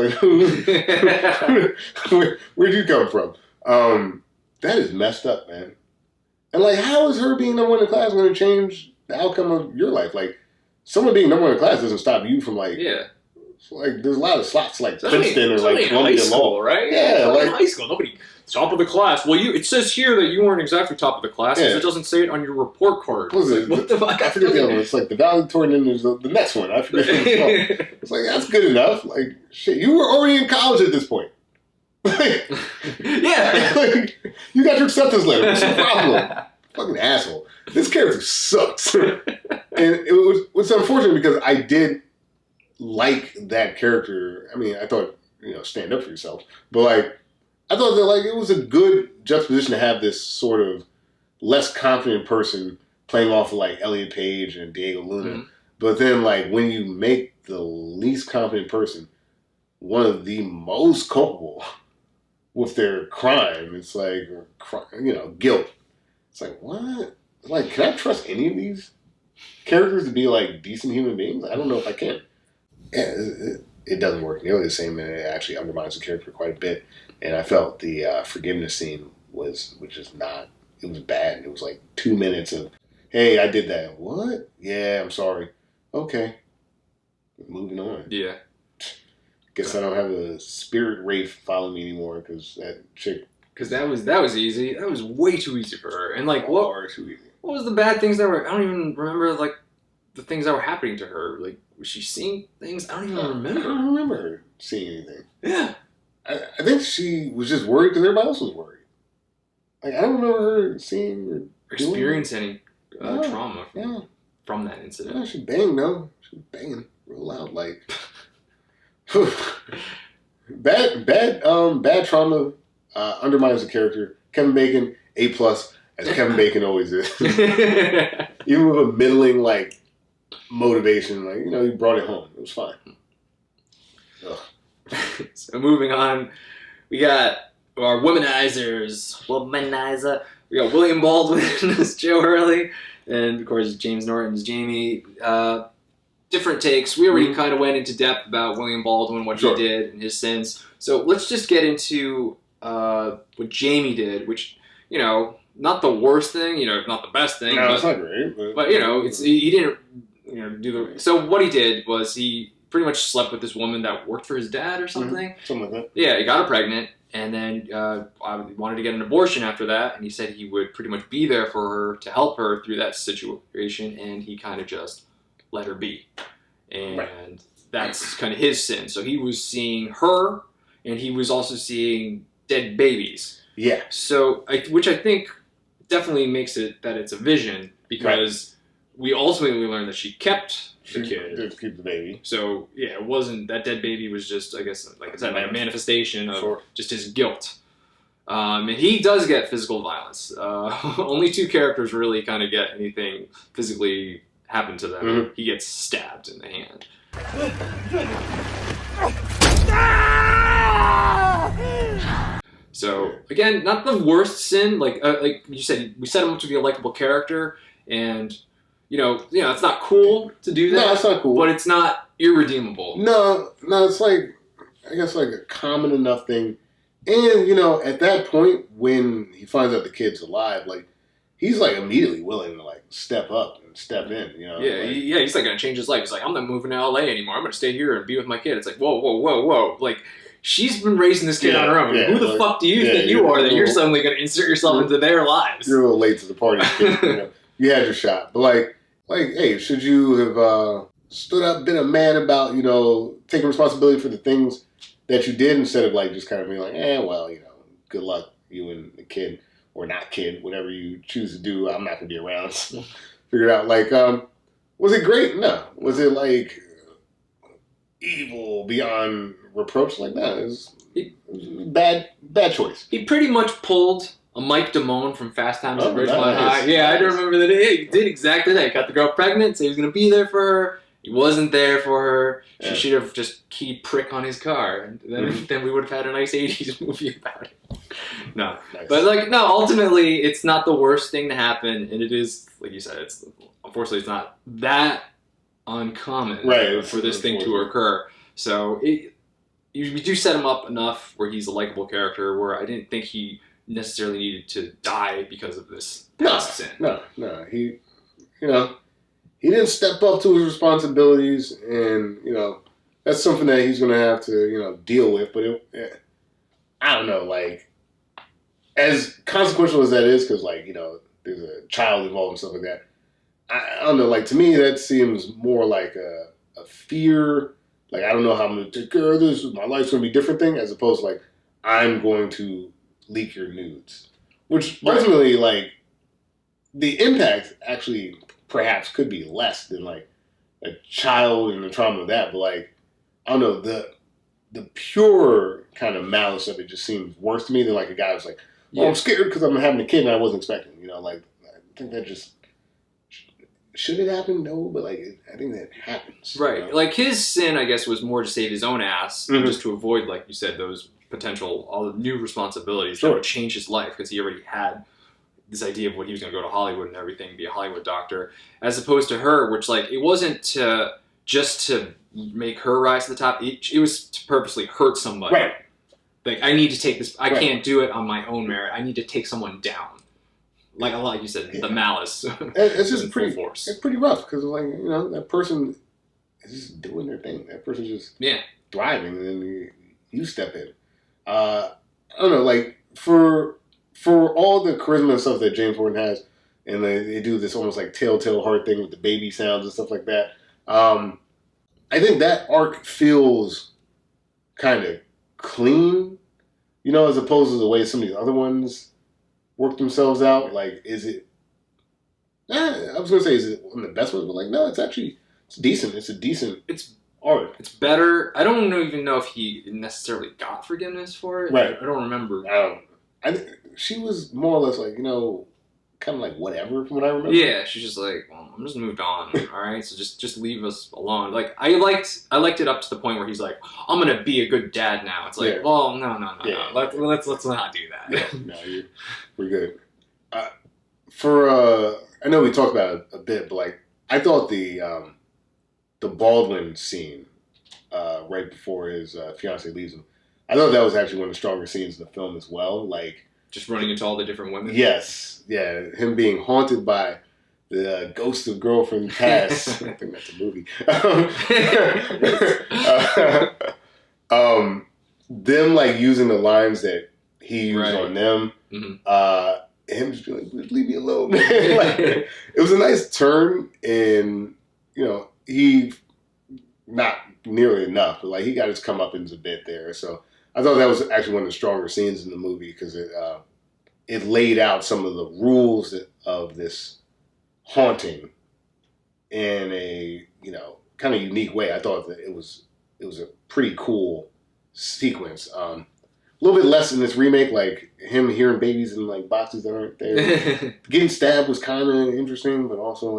Like, where'd you come from? That is messed up, man. And like, how is her being number one in the class going to change the outcome of your life? Like, someone being number one in the class doesn't stop you from like, like, there's a lot of slots like Princeton or like Columbia Law, right? Yeah, like like high school, nobody top of the class. Well, it says here that you weren't exactly top of the class because it doesn't say it on your report card. What was it? What the fuck? I forget the other one. It's like the valedictorian, and there's the next one. I forget what it's called. It's like, that's good enough. Like, shit, you were already in college at this point. Like, like, you got your acceptance letter. What's the problem? Fucking asshole. This character sucks. And it was unfortunate because I did like that character. I mean, I thought, stand up for yourself. But like, I thought that like it was a good juxtaposition to have this sort of less confident person playing off of like Elliot Page and Diego Luna. Mm-hmm. But then like, when you make the least confident person one of the most culpable with their crime, it's like, guilt. It's like, what? Like, can I trust any of these characters to be like decent human beings? I don't know if I can. Yeah, it doesn't work nearly the same, and it actually undermines the character quite a bit. And I felt the forgiveness scene was bad. It was like 2 minutes of, hey, I did that. What? Yeah, I'm sorry. Okay. Moving on. Yeah. Guess I don't have a spirit wraith following me anymore because that chick. Because that was easy. That was way too easy for her. And like, what was the bad things that were? I don't even remember like the things that were happening to her. Like, was she seeing things? I don't even remember. I don't remember her seeing anything. Yeah. I think she was just worried because everybody else was worried. Like, I don't remember her seeing or experience any trauma from that incident. Yeah, she banged, though. She was banging real loud, like... bad trauma undermines the character. Kevin Bacon, A+, as Kevin Bacon always is. Even with a middling, like, motivation, like, he brought it home. It was fine. So moving on, we got our womanizers. Womanizer. We got William Baldwin as Joe Hurley, and of course James Norton as Jamie. Different takes. We already kind of went into depth about William Baldwin, what he did, and his sins. So let's just get into what Jamie did, which, not the worst thing, not the best thing. No, it's not great. But he didn't, do the... So what he did was he pretty much slept with this woman that worked for his dad or something. Mm-hmm. Something like that. Yeah, he got her pregnant, and then wanted to get an abortion after that, and he said he would pretty much be there for her to help her through that situation, and he kind of just let her be. And that's kind of his sin. So he was seeing her, and he was also seeing dead babies. Yeah. So, which I think definitely makes it that it's a vision, because we ultimately learned that she kept the kid. Did keep the baby. So, yeah, it wasn't, that dead baby was just, I guess, like I said, a manifestation of just his guilt. And he does get physical violence. Only 2 characters really kind of get anything physically happen to them. Mm-hmm. He gets stabbed in the hand. So again, not the worst sin. Like you said, we set him up to be a likable character, and it's not cool to do that. No, it's not cool, but it's not irredeemable. No, it's like, I guess, like a common enough thing. And at that point when he finds out the kid's alive, like, he's like immediately willing to like step up and step in. He's like gonna change his life. He's like, I'm not moving to LA anymore. I'm gonna stay here and be with my kid. It's like, whoa. Like, she's been raising this kid on her own. Who the fuck do you think you are that you're suddenly gonna insert yourself into their lives? You're a little late to the party, kid. You had your shot, but like, hey, should you have stood up, been a man about taking responsibility for the things that you did, instead of like just kind of being like, good luck, you and the kid. Or not kid, whatever you choose to do, I'm not going to be around. Figure it out. Like, was it great? No. Was it, like, evil beyond reproach? Like, no. It was bad choice. He pretty much pulled a Mike Damone from Fast Times at Ridgemont High. Yeah, I remember that. He did exactly that. He got the girl pregnant, said he was going to be there for her. He wasn't there for her. She should have just keyed prick on his car. And then we would have had a nice 80s movie about it. No. Nice. But, ultimately, it's not the worst thing to happen. And it is, like you said, unfortunately, it's not that uncommon for this thing to occur. So, we do set him up enough where he's a likable character, where I didn't think he necessarily needed to die because of this past sin. No. He didn't step up to his responsibilities, and, that's something that he's going to have to, deal with. But I don't know, like, as consequential as that is, because, like, there's a child involved and stuff like that, I don't know, like, to me, that seems more like a fear, like, I don't know how I'm going to take care of this, my life's going to be different thing, as opposed to, like, I'm going to leak your nudes. Which, ultimately, like, the impact actually perhaps could be less than, like, a child and the trauma of that, but, like, I don't know, the pure kind of malice of it just seems worse to me than, like, a guy who's like, I'm scared because I'm having a kid and I wasn't expecting, like, I think that just, should it happen? No, but, like, I think that happens. Right. Like, his sin, I guess, was more to save his own ass, just to avoid, like you said, those potential, all the new responsibilities that would change his life, because he already had this idea of what he was going to go to Hollywood and everything, be a Hollywood doctor, as opposed to her, which, like, it wasn't just to make her rise to the top. It was to purposely hurt somebody. Right. Like, I need to take this. I can't do it on my own merit. I need to take someone down. Like you said, the malice. It's just pretty force. It's pretty rough because, like, that person is just doing their thing. That person's just thriving, and then you step in. I don't know, like, for all the charisma and stuff that James Corden has, and they do this almost like telltale heart thing with the baby sounds and stuff like that. I think that arc feels kind of clean, as opposed to the way some of these other ones work themselves out. Like, is it? I was gonna say, is it one of the best ones? But like, no, it's decent. It's a decent. It's art. It's better. I don't even know if he necessarily got forgiveness for it. Right. I don't remember. She was more or less like, kind of like whatever from what I remember. Yeah, she's just like, well, I'm just moved on. All right, so just leave us alone. Like I liked it up to the point where he's like, I'm gonna be a good dad now. It's like, well, no. Let's not do that. Yeah, no, we're good. I know we talked about it a bit, but like I thought the Baldwin scene right before his fiance leaves him, I thought that was actually one of the stronger scenes in the film as well. Like just running into all the different women. Yes, yeah, him being haunted by the ghost of girlfriend past. I think that's a movie. Them like using the lines that he used on them. Mm-hmm. Him just being like, leave me alone. Like, it was a nice turn, and he not nearly enough, but like he got his comeuppance a bit there. So I thought that was actually one of the stronger scenes in the movie because it laid out some of the rules of this haunting in a kind of unique way. I thought that it was a pretty cool sequence. A little bit less in this remake, like him hearing babies in like boxes that aren't there. Getting stabbed was kind of interesting, but also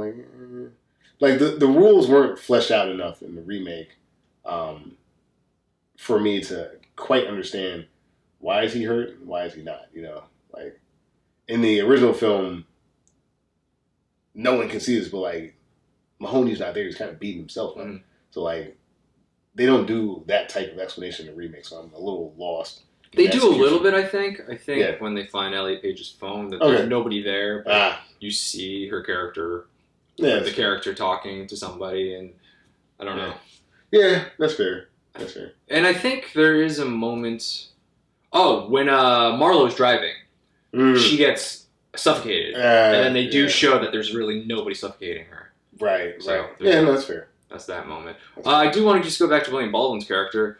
like the rules weren't fleshed out enough in the remake for me to quite understand why is he hurt and why is he not. Like in the original film, no one can see this, but like Mahoney's not there; he's kind of beating himself up. So like they don't do that type of explanation in the remake, so I'm a little lost. They do a little bit, I think. When they find Elliot Page's phone, that there's nobody there, but you see her character, the character talking to somebody, and I don't know. Yeah, that's fair. And I think there is a moment. Oh, when Marlowe's driving, she gets suffocated, and then they do show that there's really nobody suffocating her. Right. So yeah, no, that's fair. That's that moment. I do want to just go back to William Baldwin's character.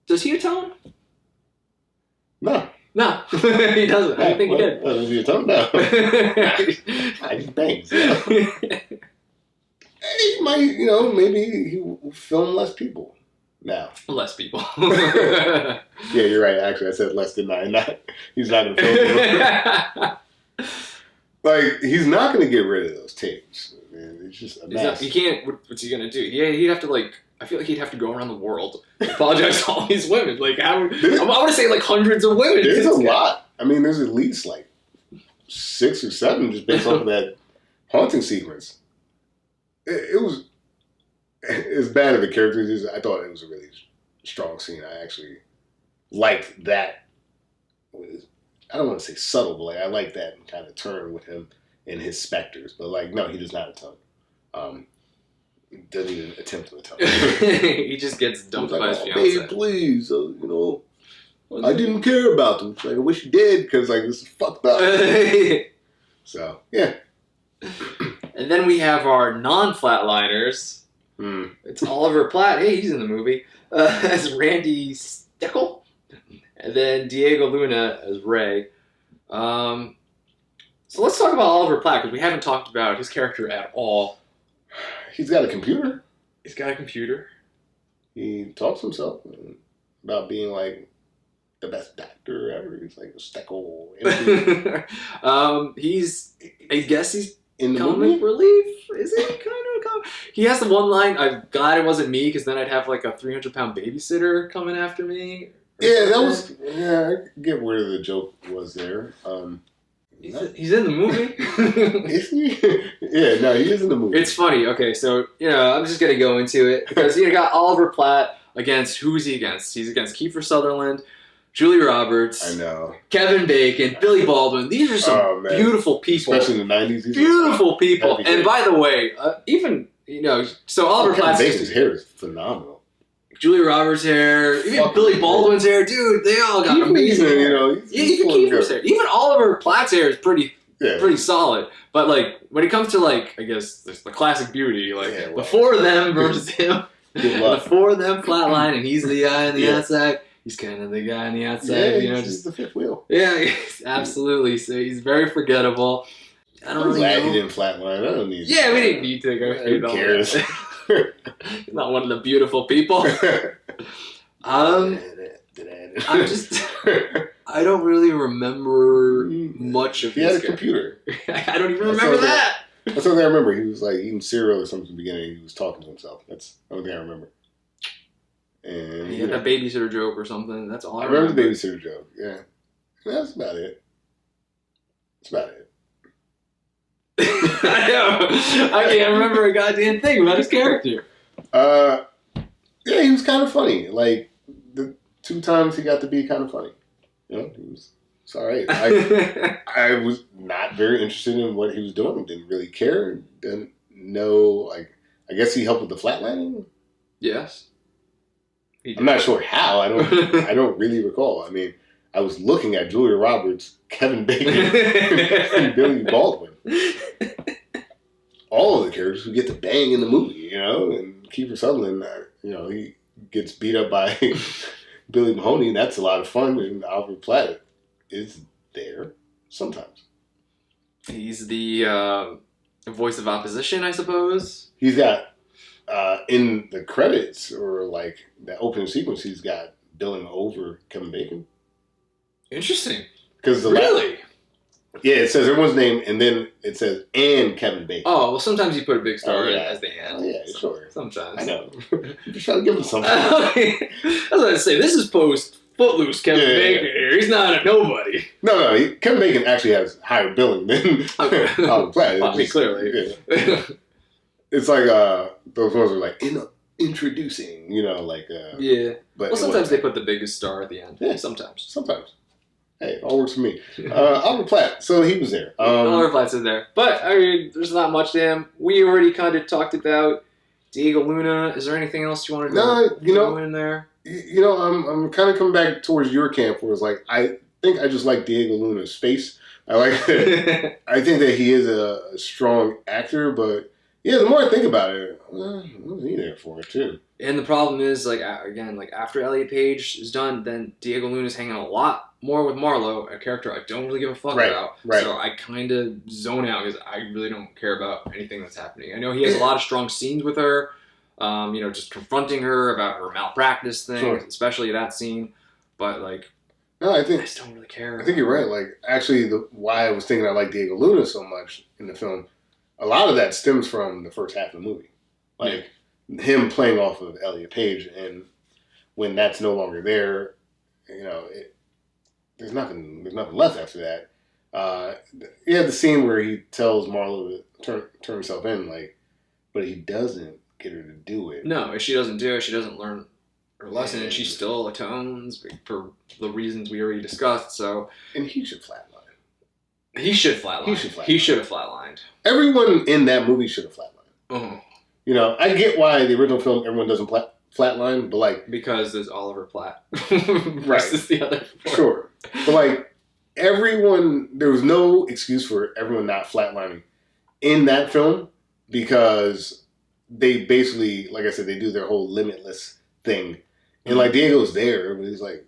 Does he atone? No. He doesn't. I think he did. Does he atone? No. I just bangs. He might, maybe he will film less people now. Less people. Yeah, you're right. Actually, I said less than 9. He's not going to film people. Like, he's not going to get rid of those tapes. Man, it's just a mess. He can't. What's he going to do? Yeah, he'd have to I feel like he'd have to go around the world and apologize to all these women. Like, I want to say like hundreds of women. There's a lot. I mean, there's at least like 6 or 7 just based off of that haunting sequence. It was as bad of a character as I thought it was a really strong scene. I actually liked that. I don't want to say subtle, but like I like that kind of turn with him and his specters. But like, no, he does not atone. Doesn't even attempt to atone. He just gets dumped by his fiance. Babe, please, I didn't care about them. Like, I wish you did because like this is fucked up. So yeah. And then we have our non-Flatliners. It's Oliver Platt. Hey, he's in the movie as Randy Steckel, and then Diego Luna as Ray. So let's talk about Oliver Platt because we haven't talked about his character at all. He's got a computer. He talks to himself about being like the best actor ever. He's like a Steckel. I guess he's in the comic movie? relief. Is he kind of comic? He has the one line, I'm glad it wasn't me because then I'd have like a 300-pound babysitter coming after me. Yeah, that was. Yeah, I get where the joke was there. He's in the movie. Is he? Yeah, no, he is in the movie. It's funny. Okay, so I'm just gonna go into it because you got Oliver Platt against who is he against? He's against Kiefer Sutherland, Julie Roberts, I know, Kevin Bacon, Billy Baldwin. These are some beautiful people, especially in the '90s. Beautiful people. And by the way, even so Oliver Platt's Bacon's hair is phenomenal. Julie Roberts' hair, even Billy Baldwin's hair, dude, they all got amazing hair. Even Kiefer's hair. Even Oliver Platt's hair is pretty solid. But like when it comes to like, I guess the classic beauty, like before them versus him, before them Flatline and he's the eye on the outside, He's kind of the guy on the outside, Yeah, he's the fifth wheel. Yeah, absolutely. So he's very forgettable. I don't really glad know. he didn't flatline. I don't need. Yeah, we didn't need to go through Who all cares? that. He's not one of the beautiful people. I'm just. I don't really remember much of He had a this guy. computer. I don't even remember that. That's what I remember. He was like eating cereal or something at the beginning. He was talking to himself. That's the only thing I remember. And He had that babysitter joke or something. That's all I remember the babysitter joke. Yeah, that's about it. That's about it. I know. I can't remember a goddamn thing about his character. Yeah, he was kind of funny. Like the 2 times he got to be kind of funny. You know, it's all right. I was not very interested in what he was doing. Didn't really care. Didn't know. Like, I guess he helped with the flatlining. Yes. I'm not sure how. I don't really recall. I mean, I was looking at Julia Roberts, Kevin Bacon, and Billy Baldwin. All of the characters who get to bang in the movie, you know, and Kiefer Sutherland, you know, he gets beat up by Billy Mahoney. That's a lot of fun, and Alfred Platt is there sometimes. He's the voice of opposition, I suppose. He's got in the credits or like that opening sequence, he's got billing over Kevin Bacon. Interesting. Because really, yeah, it says everyone's name and then it says and Kevin Bacon. Oh well, sometimes you put a big star yeah. as the end. Oh, yeah, sure. Sometimes. I know. I'm just trying to give him something. I was going to say, this is post Footloose Kevin Bacon here. He's not a nobody. No, Kevin Bacon actually has higher billing than Alfred Platt. I mean, clearly. Yeah. It's like those ones are like introducing, you know, like yeah. But well, sometimes they put the biggest star at the end. Yeah, sometimes. Hey, it all works for me. Alfred Platt, so he was there. Alfred Platt's in there, but I mean, there's not much to him. We already kind of talked about Diego Luna. Is there anything else you want to go in there? You know, I'm kind of coming back towards your camp, where it's like I think I just like Diego Luna's face. I like. I think that he is a strong actor, but. Yeah, the more I think about it, what was he there for too? And the problem is, like, again, like after Elliot Page is done, then Diego Luna's hanging a lot more with Marlo, a character I don't really give a fuck about. Right. So I kind of zone out because I really don't care about anything that's happening. I know he has a lot of strong scenes with her, you know, just confronting her about her malpractice thing, especially that scene. But like, no, I just don't really care. I think you're right. Like, actually, why I was thinking I like Diego Luna so much in the film. A lot of that stems from the first half of the movie. Like, him playing off of Elliot Page, and when that's no longer there, you know, there's nothing left after that. Yeah, the scene where he tells Marlo to turn himself in, like, but he doesn't get her to do it. No, if she doesn't do it, she doesn't learn her lesson, and she still atones for the reasons we already discussed, so... And he should flatline. He should flatline. He should have flatlined. Everyone in that movie should have flatlined. Uh-huh. You know, I get why the original film everyone doesn't flatline, but like because there's Oliver Platt versus the other four. Sure, but like everyone, there was no excuse for everyone not flatlining in that film because they basically, like I said, they do their whole limitless thing, and like Diego's there, but he's like,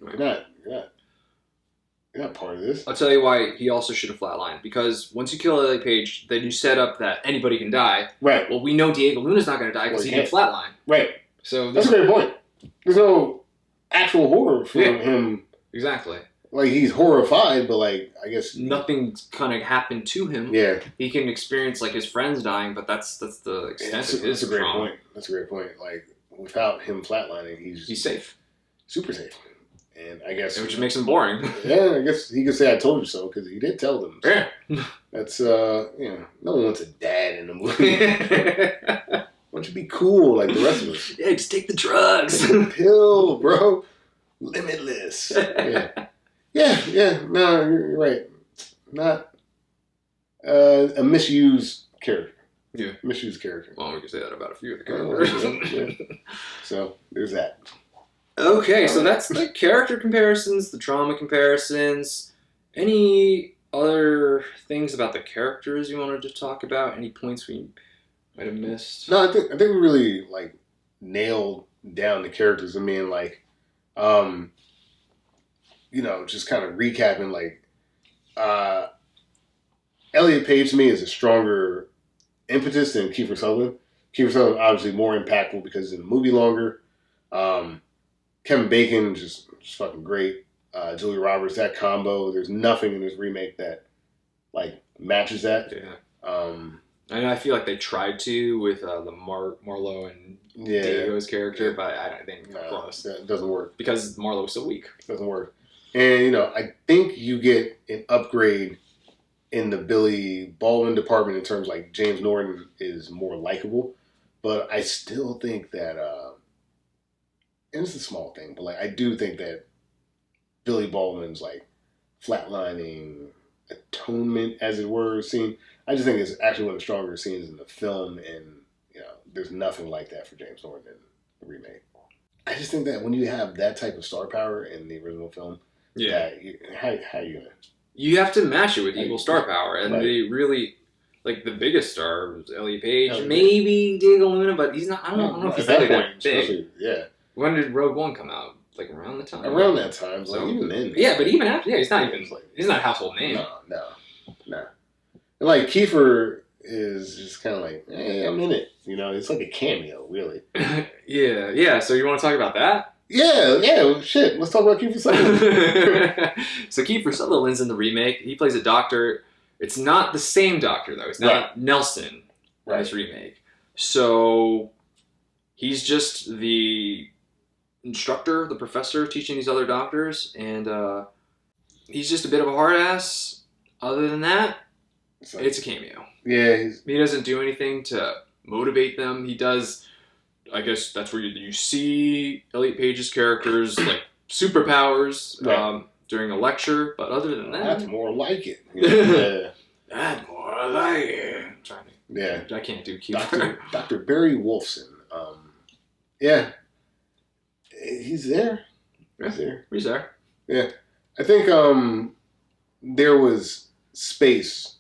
you're not part of this. I'll tell you why he also should have flatlined. Because once you kill Elliot Page, then you set up that anybody can die. Right. Well, we know Diego Luna's not going to die because he didn't flatline. Right. So that's a great point. There's no actual horror from him. Exactly. Like, he's horrified, but like, I guess nothing's kind of happened to him. Yeah. He can experience like his friends dying, but that's the extent of his trauma. That's a great point. Like, without him flatlining, he's safe. Super safe. And I guess... Which makes him boring. Yeah, I guess he could say I told you so, because he did tell them. So. Yeah. That's, you know, no one wants a dad in the movie. Why don't you be cool like the rest of us? Yeah, just take the drugs. Pill, bro. Limitless. Yeah. No, you're right. Not a misused character. Yeah. Misused character. Well, we can say that about a few of the characters. Yeah. So, there's that. Okay, so that's the character comparisons, the trauma comparisons. Any other things about the characters you wanted to talk about? Any points we might have missed? No, I think we really like nailed down the characters. I mean, like, just kind of recapping, like, Elliot Page to me is a stronger impetus than Kiefer Sutherland. Kiefer Sutherland obviously more impactful because he's in the movie longer. Kevin Bacon just fucking great. Julia Roberts, that combo. There's nothing in this remake that like matches that. Yeah. I feel like they tried to with the Marlo and Diego's character, but I don't think close. It doesn't work because Marlo was so weak. It doesn't work. And I think you get an upgrade in the Billy Baldwin department in terms like James Norton is more likable, but I still think that and it's a small thing, but like I do think that Billy Baldwin's like flatlining atonement, as it were, scene. I just think it's actually one of the stronger scenes in the film, and there's nothing like that for James Norton in the remake. I just think that when you have that type of star power in the original film, how are you gonna? You have to match it with equal star power, and they really like the biggest star was Elliot Page, maybe Diego Luna, but he's not. I don't know if he's really that big. Yeah. When did Rogue One come out? Like around the time. Around that time, so like even then. Yeah, but even after, he's not even he's not a household name. No. And like Kiefer is just kind of like, hey, I'm in it. It's like a cameo, really. yeah. So you want to talk about that? Yeah. Shit, let's talk about Kiefer Sutherland. So Kiefer Sutherland's in the remake. He plays a doctor. It's not the same doctor though. It's not Nelson in this remake. So he's just the instructor, the professor teaching these other doctors, and he's just a bit of a hard ass. Other than that, it's a cameo. Yeah, he doesn't do anything to motivate them. He does. I guess that's where you see Elliot Page's characters like superpowers during a lecture, but other than that, that's more like it. That's more like it. I'm trying to. I can't do Kiefer. Dr. Barry Wolfson. He's there. He's there. Yeah. I think there was space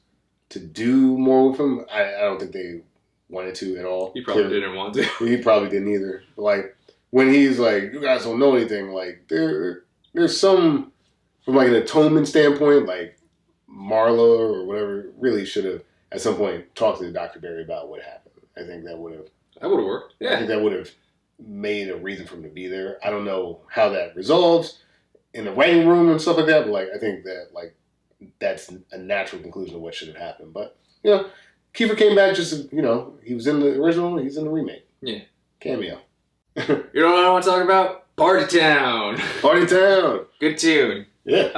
to do more with him. I don't think they wanted to at all. He probably didn't want to. He probably didn't either. Like, when he's like, you guys don't know anything, like, there's some, from like an atonement standpoint, like, Marla or whatever really should have, at some point, talked to Dr. Barry about what happened. I think that would have worked. Yeah. I think that would have made a reason for him to be there. I don't know how that resolves in the writing room and stuff like that, but like I think that like that's a natural conclusion of what should have happened. But Kiefer came back just he was in the original, he's in the remake. Yeah. Cameo. You know what I want to talk about? Party Town. Party Town. Good tune. Yeah.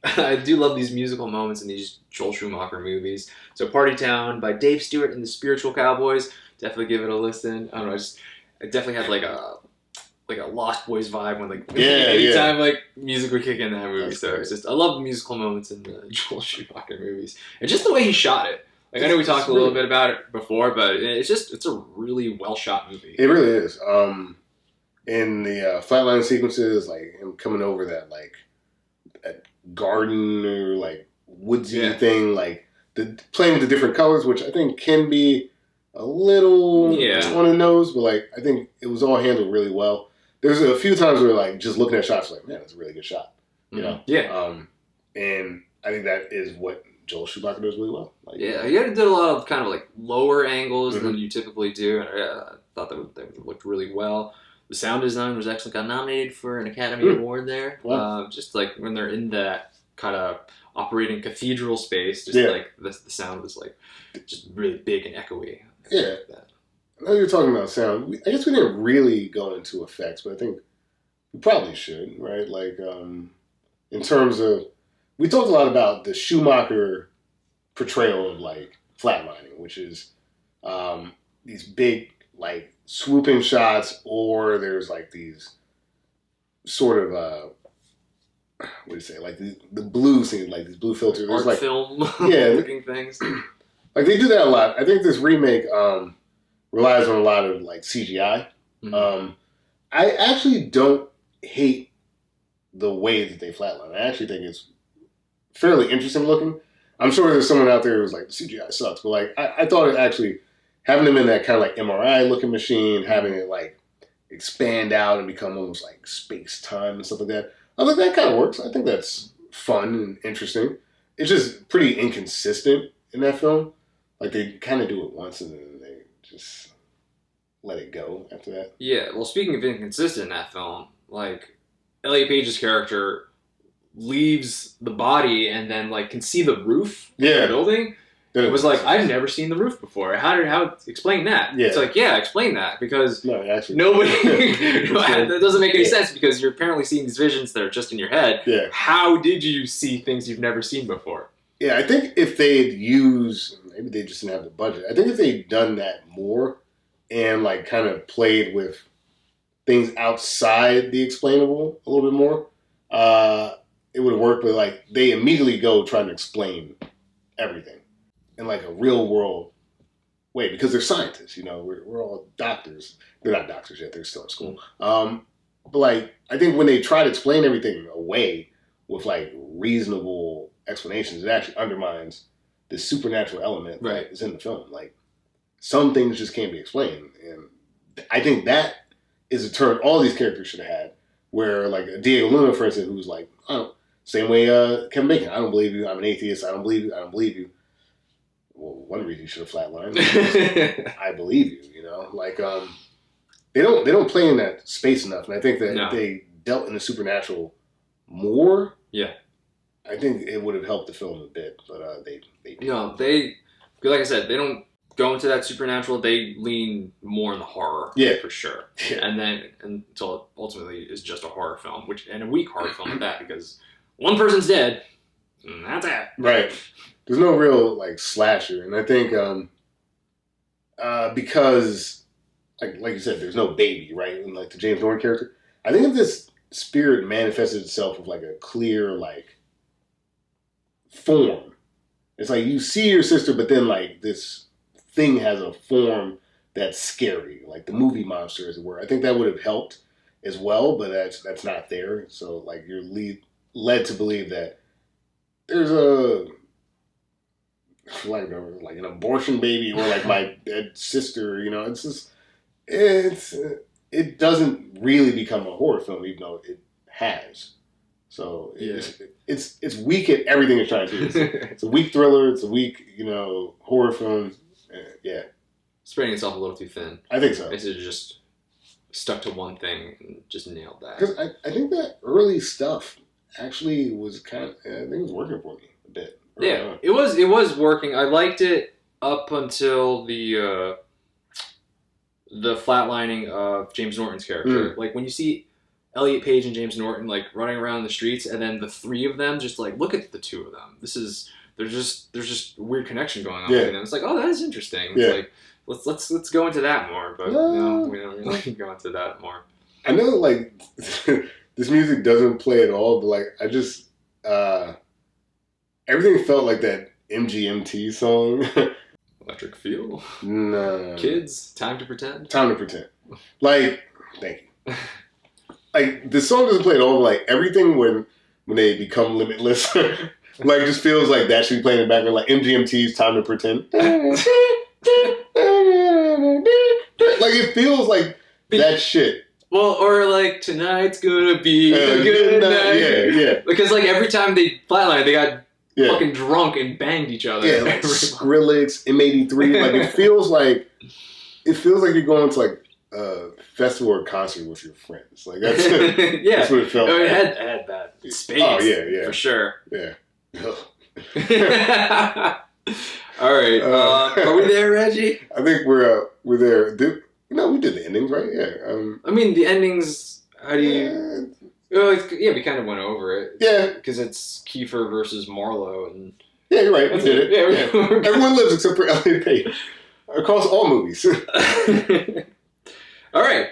I do love these musical moments in these Joel Schumacher movies. So Party Town by Dave Stewart and the Spiritual Cowboys. Definitely give it a listen. I don't know, I definitely had like a Lost Boys vibe when anytime like music would kick in that movie. So it's just I love the musical moments in the Joel Schumacher movies and just the way he shot it. Like I know we talked a little bit about it before, but it's a really well shot movie. It really is. In the flatline sequences, like him coming over that like that garden or like woodsy thing, like playing with the different colors, which I think can be a little on the nose, but like I think it was all handled really well. There's a few times where like just looking at shots, like man, that's a really good shot, you know. Yeah. And I think that is what Joel Schumacher does really well. Like, he did a lot of kind of like lower angles than you typically do, and I thought that looked really well. The sound design was actually got nominated for an Academy Award there. Wow. Just like when they're in that kind of operating cathedral space, just like the sound was like just really big and echoey. Yeah. I know you're talking about sound. I guess we didn't really go into effects, but I think we probably should, right? Like, in terms of, we talked a lot about the Schumacher portrayal of like flatlining, which is these big like swooping shots, or there's like these sort of what do you say, like the blue scene, like these blue filters. There's art like film looking things. Like they do that a lot. I think this remake relies on a lot of like CGI. Mm-hmm. I actually don't hate the way that they flatline. I actually think it's fairly interesting looking. I'm sure there's someone out there who's like, the CGI sucks, but like I thought it actually, having them in that kind of like MRI looking machine, having it like expand out and become almost like space time and stuff like that, I think that kind of works. I think that's fun and interesting. It's just pretty inconsistent in that film. Like, they kind of do it once and then they just let it go after that. Yeah, well, speaking of inconsistent in that film, like, Elliot Page's character leaves the body and then, like, can see the roof of the building. It was like, I've never seen the roof before. How explain that? Yeah. It's like, yeah, explain that, because actually, nobody, that doesn't make any sense, because you're apparently seeing these visions that are just in your head. Yeah. How did you see things you've never seen before? Yeah, I think if they'd used, maybe they just didn't have the budget. I think if they'd done that more and like kind of played with things outside the explainable a little bit more, it would have worked. But like, they immediately go trying to explain everything in like a real world way, because they're scientists, you know, we're all doctors. They're not doctors yet, they're still in school. But like, I think when they try to explain everything away with like reasonable explanations, it actually undermines the supernatural element that is in the film. Like, some things just can't be explained. And I think that is a turn all these characters should have had, where like Diego Luna, for instance, who's like, oh, same way Kevin Bacon, I don't believe you, I'm an atheist, I don't believe you, I don't believe you. Well, one reason you should have flatlined is I believe you, you know? Like, they don't play in that space enough, and I think that if they dealt in the supernatural more, I think it would have helped the film a bit, but they No, like I said, they don't go into that supernatural. They lean more in the horror, for sure. Yeah. And then until it ultimately is just a horror film, and a weak horror film at that, because one person's dead, and that's it. Right. There's no real like slasher, and I think because like you said, there's no baby, right? And like the James Norton character, I think if this spirit manifested itself with like a clear like form, it's like you see your sister, but then like this thing has a form that's scary, like the movie monster, as it were. I think that would have helped as well, but that's not there. So like you're led to believe that there's a like an abortion baby, or like my dead sister. You know, it's just it doesn't really become a horror film, even though it has. So it's weak at everything it's trying to do. It's a weak thriller. It's a weak, you know, horror film. Yeah, spreading itself a little too thin. I think so. It's just stuck to one thing and just nailed that. Because I think that early stuff actually was kind of, I think it was working for me a bit. Yeah, it was working. I liked it up until the flatlining of James Norton's character. Like when you see Elliot Page and James Norton like running around the streets, and then the three of them just like look at the two of them. There's just a weird connection going on between them. It's like, oh, that is interesting. It's like let's go into that more, but no, we don't really go into that more. I know like this music doesn't play at all, but like I just everything felt like that MGMT song. Electric Feel? No. Kids, Time to Pretend? Time to Pretend. Like, thank you. Like, the song doesn't play at all, but like everything when they become limitless, like just feels like that should be playing in the background, like MGMT's Time to Pretend. Like it feels like that shit. Well, or like, tonight's gonna be a good night. Yeah. Because like every time they flatlined, they got fucking drunk and banged each other. Yeah, like Skrillex, M83. Like it feels like you're going to like a festival or concert with your friends. Like that's that's what it felt like. It had that space. Oh yeah, for sure. Yeah. All right, are we there, Reggie? I think we're there. We did the endings, right? Yeah. I mean, the endings. How do you? We kind of went over it. Yeah, because it's Kiefer versus Marlowe, and yeah, you're right. We did it. Yeah. Everyone lives except for Elliot Page across all movies. All right.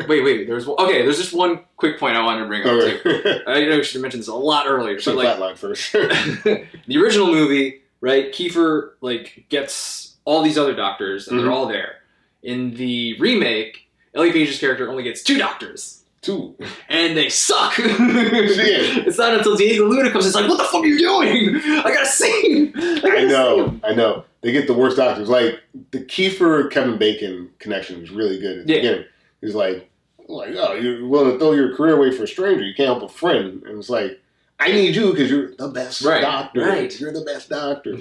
Wait. There's just one quick point I wanted to bring up too. I know we should have mentioned this a lot earlier. Should flatline first. The original movie, right? Kiefer like gets all these other doctors, and they're all there. In the remake, Elliot Page's character only gets 2 doctors. 2. And they suck. It's not until Diego Luna comes, it's like, what the fuck are you doing? I gotta sing. I know. They get the worst doctors. Like, the Kiefer Kevin Bacon connection was really good at the beginning. He's like, Like, oh, you're willing to throw your career away for a stranger. You can't help a friend. And it's like, I need you because you're the best doctor. Right. You're the best doctor.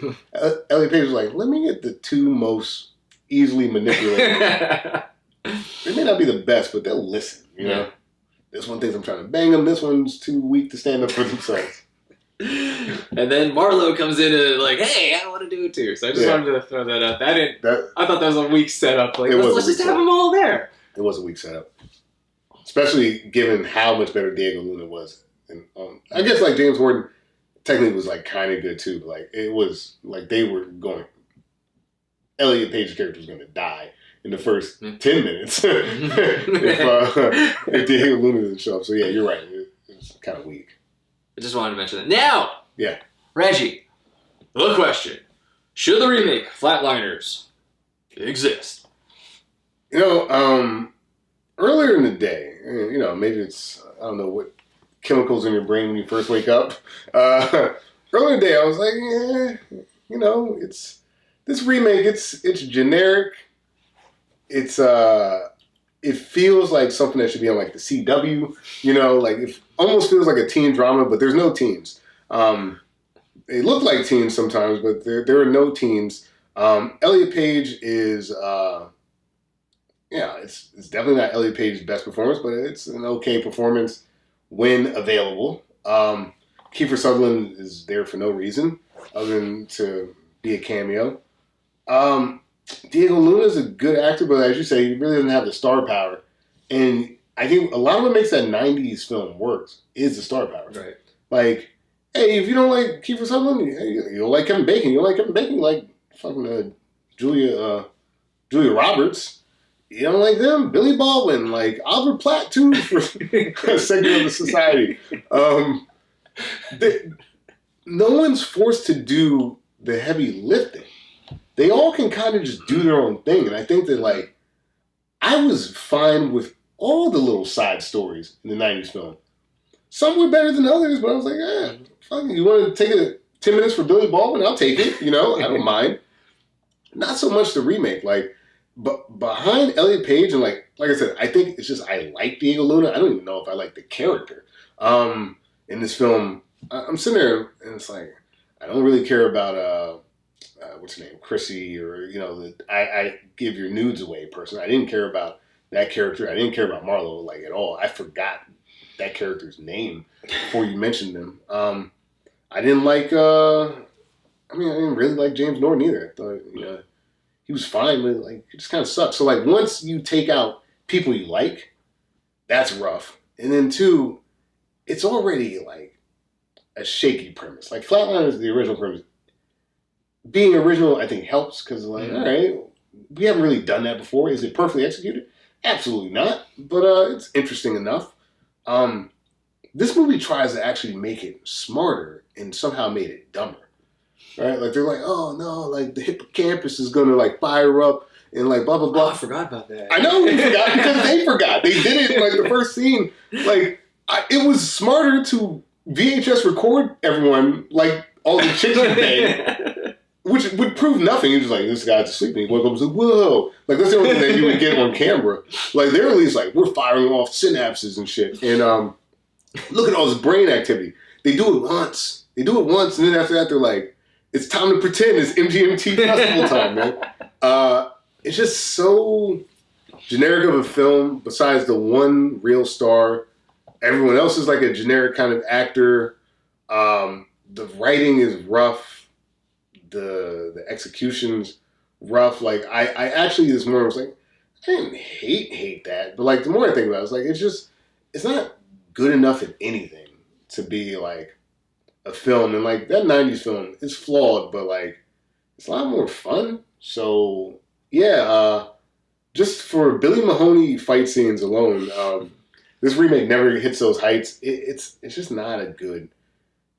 Elliot Page was like, let me get the two most easily manipulated. They may not be the best, but they'll listen, you know? This one thinks I'm trying to bang them. This one's too weak to stand up for themselves. And then Marlowe comes in and like, hey, I want to do it too. So I just wanted to throw that out. I thought that was a weak setup. Like, let's just have them all there. It was a weak setup. Especially given how much better Diego Luna was. And I guess like James Horton technically was like kind of good too. But like it was like they were going. Elliot Page's character was going to die in the first 10 minutes if Diego Luna didn't show up. So yeah, you're right. It's kind of weak. I just wanted to mention that. Now, Reggie, the question: should the remake Flatliners exist? You know, earlier in the day, you know, maybe it's I don't know what chemicals in your brain when you first wake up. Earlier in the day, I was like, you know, it's this remake. It's generic. It feels like something that should be on like the CW. You know, like it almost feels like a teen drama, but there's no teens. They look like teens sometimes, but there are no teens. Elliot Page is, it's definitely not Elliot Page's best performance, but it's an okay performance when available. Kiefer Sutherland is there for no reason other than to be a cameo. Diego Luna is a good actor, but as you say, he really doesn't have the star power. And I think a lot of what makes that 90s film works is the star power. Right. Like, hey, if you don't like Kiefer Sutherland, you don't like Kevin Bacon. You don't like Kevin Bacon, you like fucking Julia Roberts. You don't like them? Billy Baldwin, like Albert Platt too, for a segment of the society. No one's forced to do the heavy lifting. They all can kind of just do their own thing. And I think that, like, I was fine with all the little side stories in the 90s film. Some were better than others, but I was like, fuck it. You want to take 10 minutes for Billy Baldwin? I'll take it. You know, I don't mind. Not so much the remake. Like, but behind Elliot Page, and like I said, I think it's just I like Diego Luna. I don't even know if I like the character. In this film, I'm sitting there, and it's like, I don't really care about... what's her name, Chrissy, or, you know, I give your nudes away person. I didn't care about that character. I didn't care about Marlowe, like, at all. I forgot that character's name before you mentioned him. I didn't like, I didn't really like James Norton either. I thought, you know, he was fine, but, like, it just kind of sucks. So, like, once you take out people you like, that's rough. And then, two, it's already, like, a shaky premise. Like, Flatliners, the original premise, being original, I think, helps because, like, all right, we haven't really done that before. Is it perfectly executed? Absolutely not. But it's interesting enough. This movie tries to actually make it smarter and somehow made it dumber. Right? Like, they're like, oh, no, like, the hippocampus is going to, like, fire up and, like, blah, blah, blah. Oh, I forgot about that. I know we forgot because they forgot. They did it in, like, the first scene. Like, it was smarter to VHS record everyone, like, all the chicks in bed. Which would prove nothing. You're just like, this guy's asleep. And he woke up and was like, whoa. Like, that's the only thing that you would get on camera. Like, they're at least like, we're firing off synapses and shit. And look at all this brain activity. They do it once. And then after that, they're like, it's time to pretend it's MGMT festival time, man. It's just so generic of a film besides the one real star. Everyone else is like a generic kind of actor. The writing is rough. The execution's rough. Like, I actually this morning was like, I didn't hate that. But, like, the more I think about it, it's like, it's not good enough at anything to be, like, a film. And, like, that 90s film is flawed, but, like, it's a lot more fun. So, yeah, just for Billy Mahoney fight scenes alone, this remake never hits those heights. It's just not a good...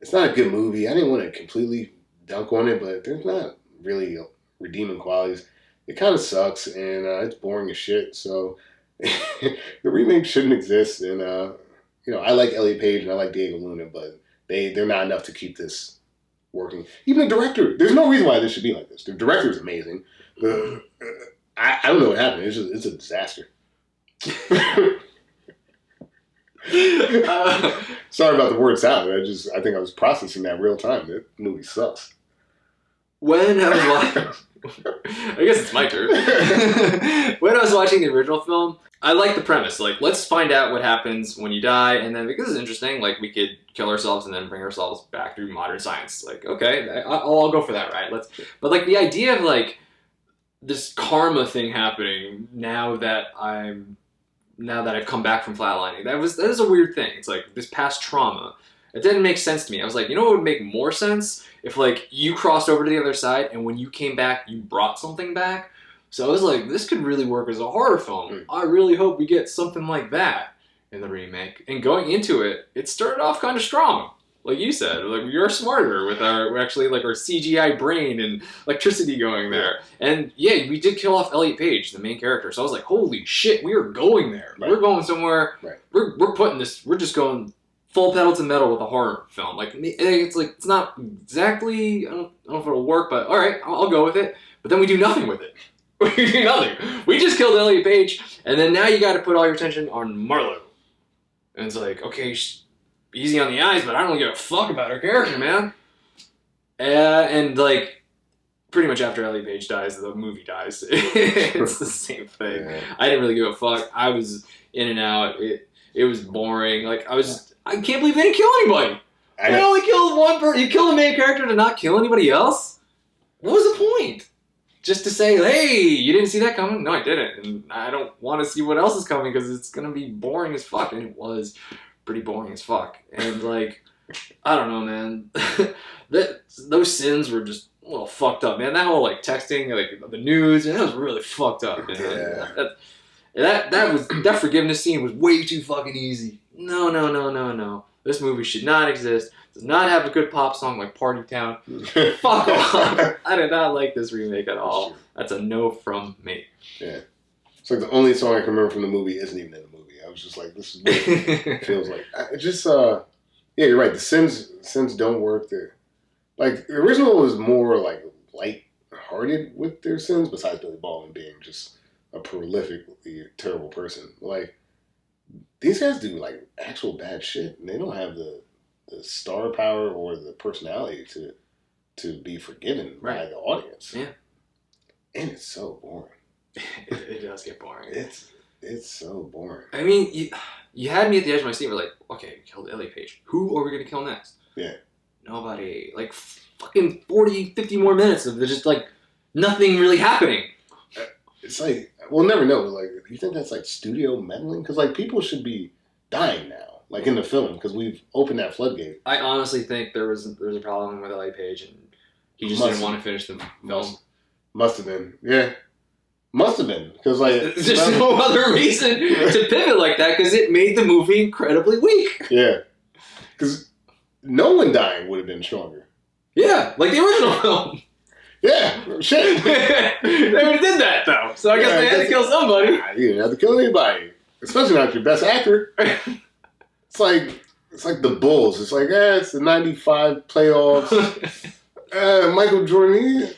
It's not a good movie. I didn't want to completely dunk on it, but there's not really redeeming qualities. It kind of sucks, and it's boring as shit. So the remake shouldn't exist. And you know, I like Elliot Page and I like Diego Luna, but they're not enough to keep this working. Even the director, there's no reason why this should be like this. The director is amazing. I don't know what happened. It's a disaster. Sorry about the word salad. I think I was processing that real time. That movie sucks. When I was watching, I guess it's my turn. When I was watching the original film, I liked the premise. Like, let's find out what happens when you die, and then because it's interesting, like we could kill ourselves and then bring ourselves back through modern science. Like, okay, I'll go for that, right? But like the idea of like this karma thing happening now that I've come back from flatlining, that is a weird thing. It's like this past trauma. It didn't make sense to me. I was like, you know what would make more sense? If like you crossed over to the other side and when you came back, you brought something back. So I was like, this could really work as a horror film. I really hope we get something like that in the remake. And going into it, it started off kind of strong. Like you said, like you're smarter with our CGI brain and electricity going there. And yeah, we did kill off Elliot Page, the main character. So I was like, holy shit, we are going there. Right. We're going somewhere. Right. We're putting this, we're just going full pedal to metal with a horror film. Like it's not exactly, I don't know if it'll work, but all right, I'll go with it. But then we do nothing with it. We do nothing. We just killed Elliot Page, and then now you got to put all your attention on Marlo. And it's like, okay, easy on the eyes, but I don't give a fuck about her character, man. And like, pretty much after Elliot Page dies, the movie dies. It's the same thing. Yeah. I didn't really give a fuck. I was in and out. It was boring. Like I can't believe they didn't kill anybody. They only killed one person. You killed the main character to not kill anybody else? What was the point? Just to say, hey, you didn't see that coming? No, I didn't. And I don't want to see what else is coming because it's going to be boring as fuck. And it was pretty boring as fuck. And like, I don't know, man. Those sins were just a little fucked up, man. That whole like texting, like the news, and that was really fucked up. Man. Yeah. That forgiveness scene was way too fucking easy. No. This movie should not exist. Does not have a good pop song like Party Town. Fuck off. I did not like this remake at all. That's a no from me. Yeah. It's like the only song I can remember from the movie isn't even in the movie. I was just like, this is what it feels like. Yeah, you're right. The sins don't work there. Like, the original was more like light-hearted with their sins, besides Billy Baldwin being just a prolifically terrible person. Like, these guys do like actual bad shit, and they don't have the star power or the personality to be forgiven by the audience. Yeah, and it's so boring. It does get boring. It's so boring. I mean, you had me at the edge of my seat. We're like, okay, we killed Elliot Page. Who are we gonna kill next? Yeah, nobody. Like fucking 40, 50 more minutes of just like nothing really happening. It's like, we'll never know. Like, do you think that's like studio meddling? Because like people should be dying now, like in the film, because we've opened that floodgate. I honestly think there was a problem with Elliot Page, and he just didn't want to finish the film. Must have been, yeah. Must have been, because like there's no other reason to pivot like that, because it made the movie incredibly weak. Yeah, because no one dying would have been stronger. Yeah, like the original film. Yeah, shit. They would have did that though, so I guess they had to kill somebody. You didn't have to kill anybody, especially not your best actor. It's like the Bulls. It's like, it's the '95 playoffs. Michael Jordan,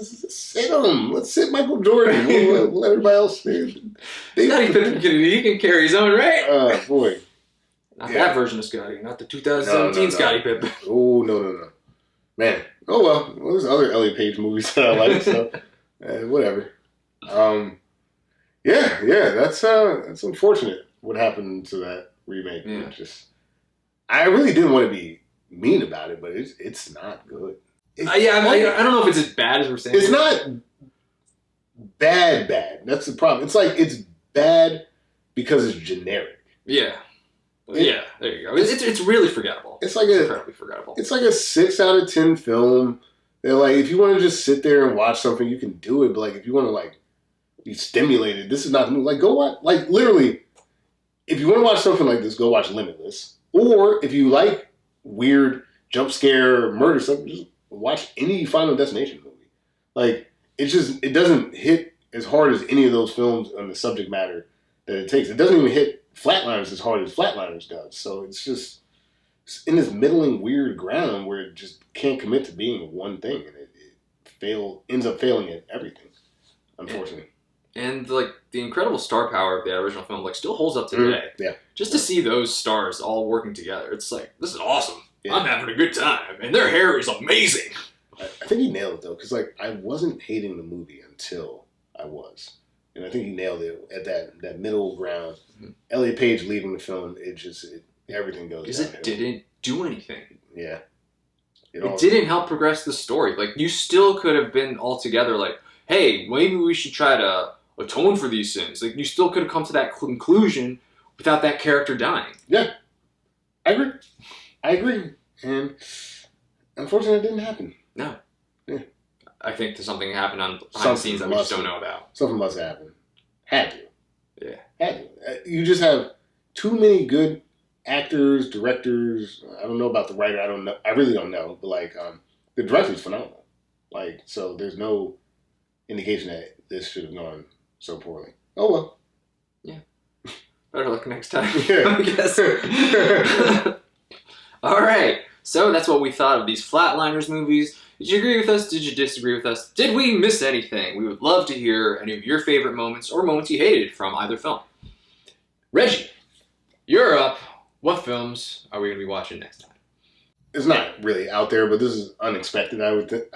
sit him. Let's sit Michael Jordan. We'll let everybody else stand. Scottie Pippen he can carry his own, right? Oh, boy. Not that version of Scottie. Not the 2017 Scottie Pippen. Oh, no. Man. Oh, well. There's other Elliot Page movies that I like, so whatever. Yeah, that's unfortunate what happened to that remake. Yeah. I really didn't want to be mean about it, but it's not good. I don't know if it's as bad as we're saying. It's not bad. That's the problem. It's like it's bad because it's generic. Yeah. Yeah, there you go. It's really forgettable. It's like incredibly forgettable. It's like a 6 out of 10 film. They're like, if you want to just sit there and watch something, you can do it. But like, if you want to like be stimulated, this is not the movie. Like, go watch. Like, literally, if you want to watch something like this, go watch Limitless. Or if you like weird jump scare murder stuff, just watch any Final Destination movie. It's it doesn't hit as hard as any of those films on the subject matter that it takes. It doesn't even hit Flatliners as hard as Flatliners does. So it's just in this middling weird ground where it just can't commit to being one thing, and it ends up failing at everything, unfortunately. And like the incredible star power of the original film, like still holds up today. Yeah. Just to see those stars all working together, it's like this is awesome. Yeah. I'm having a good time, and their hair is amazing. I think he nailed it though, because like I wasn't hating the movie until I was, and I think he nailed it at that middle ground. Mm-hmm. Elliot Page leaving the film, everything goes. Because it didn't do anything. Yeah. It didn't help progress the story. Like you still could have been all together. Like, hey, maybe we should try to atone for these sins. Like you still could have come to that conclusion without that character dying. Yeah, I agree, and unfortunately, it didn't happen. No. Yeah. I think there's something happened on behind the scenes that we just don't know about. Something must happen. Had to. Yeah. Had to. You just have too many good actors, directors. I don't know about the writer. I don't know. I really don't know. But like, the director's phenomenal. Like, so there's no indication that this should have gone so poorly. Oh well. Yeah. Better luck next time. Yeah. I guess. All right. So that's what we thought of these Flatliners movies. Did you agree with us? Did you disagree with us? Did we miss anything? We would love to hear any of your favorite moments or moments you hated from either film. Reggie, you're up. What films are we going to be watching next time? It's not really out there, but this is unexpected. I would think.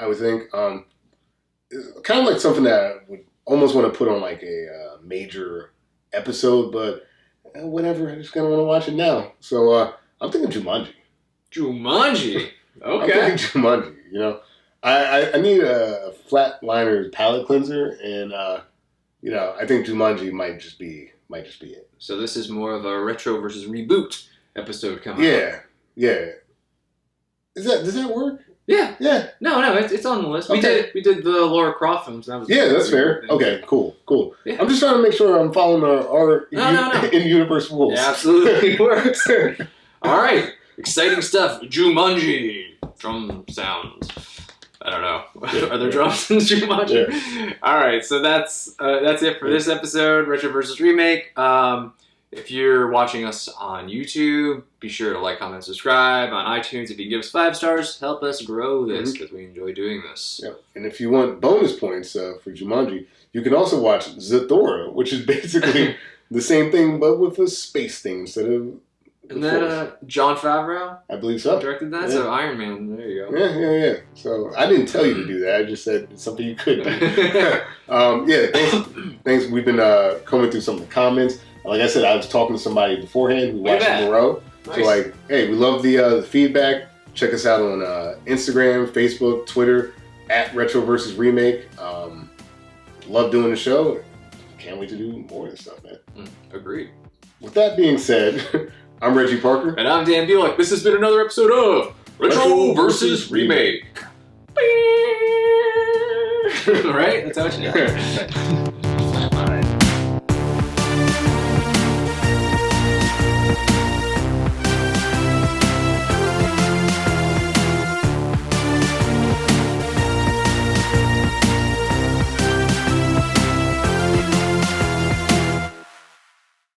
It's kind of like something that I would almost want to put on like a major episode, but whatever. I just kind of want to watch it now. So I'm thinking Jumanji. Jumanji. Okay. I'm thinking Jumanji. You know, I need a Flatliners palate cleanser, and you know, I think Jumanji might just be it. So this is more of a retro versus reboot episode coming up. Yeah. Does that work? Yeah. Yeah. No, it's on the list. Okay. We did the Laura Croft films. That was that's fair. Okay, cool. Yeah. I'm just trying to make sure I'm following our in-universe rules. It absolutely works. All right. Exciting stuff. Jumanji. Drum sounds. I don't know. Are there drums in Jumanji? Yeah. All right. So that's it for this episode, Retro versus Remake. If you're watching us on YouTube, be sure to like, comment, subscribe. On iTunes, if you can give us 5 stars, help us grow this because we enjoy doing this. Yep. And if you want bonus points for Jumanji, you can also watch Zathura, which is basically the same thing but with a space thing instead of. Isn't that Jon Favreau? I believe so. Directed that? Yeah. So Iron Man, there you go. Yeah. So I didn't tell you to do that. I just said it's something you could do. Thanks. We've been combing through some of the comments. Like I said, I was talking to somebody beforehand who watched in a row. Nice. So like, hey, we love the feedback. Check us out on Instagram, Facebook, Twitter, @Retro versus Remake. Love doing the show. Can't wait to do more of this stuff, man. Agreed. With that being said, I'm Reggie Parker. And I'm Dan Bulick. This has been another episode of Retro versus Remake. Right? That's how it should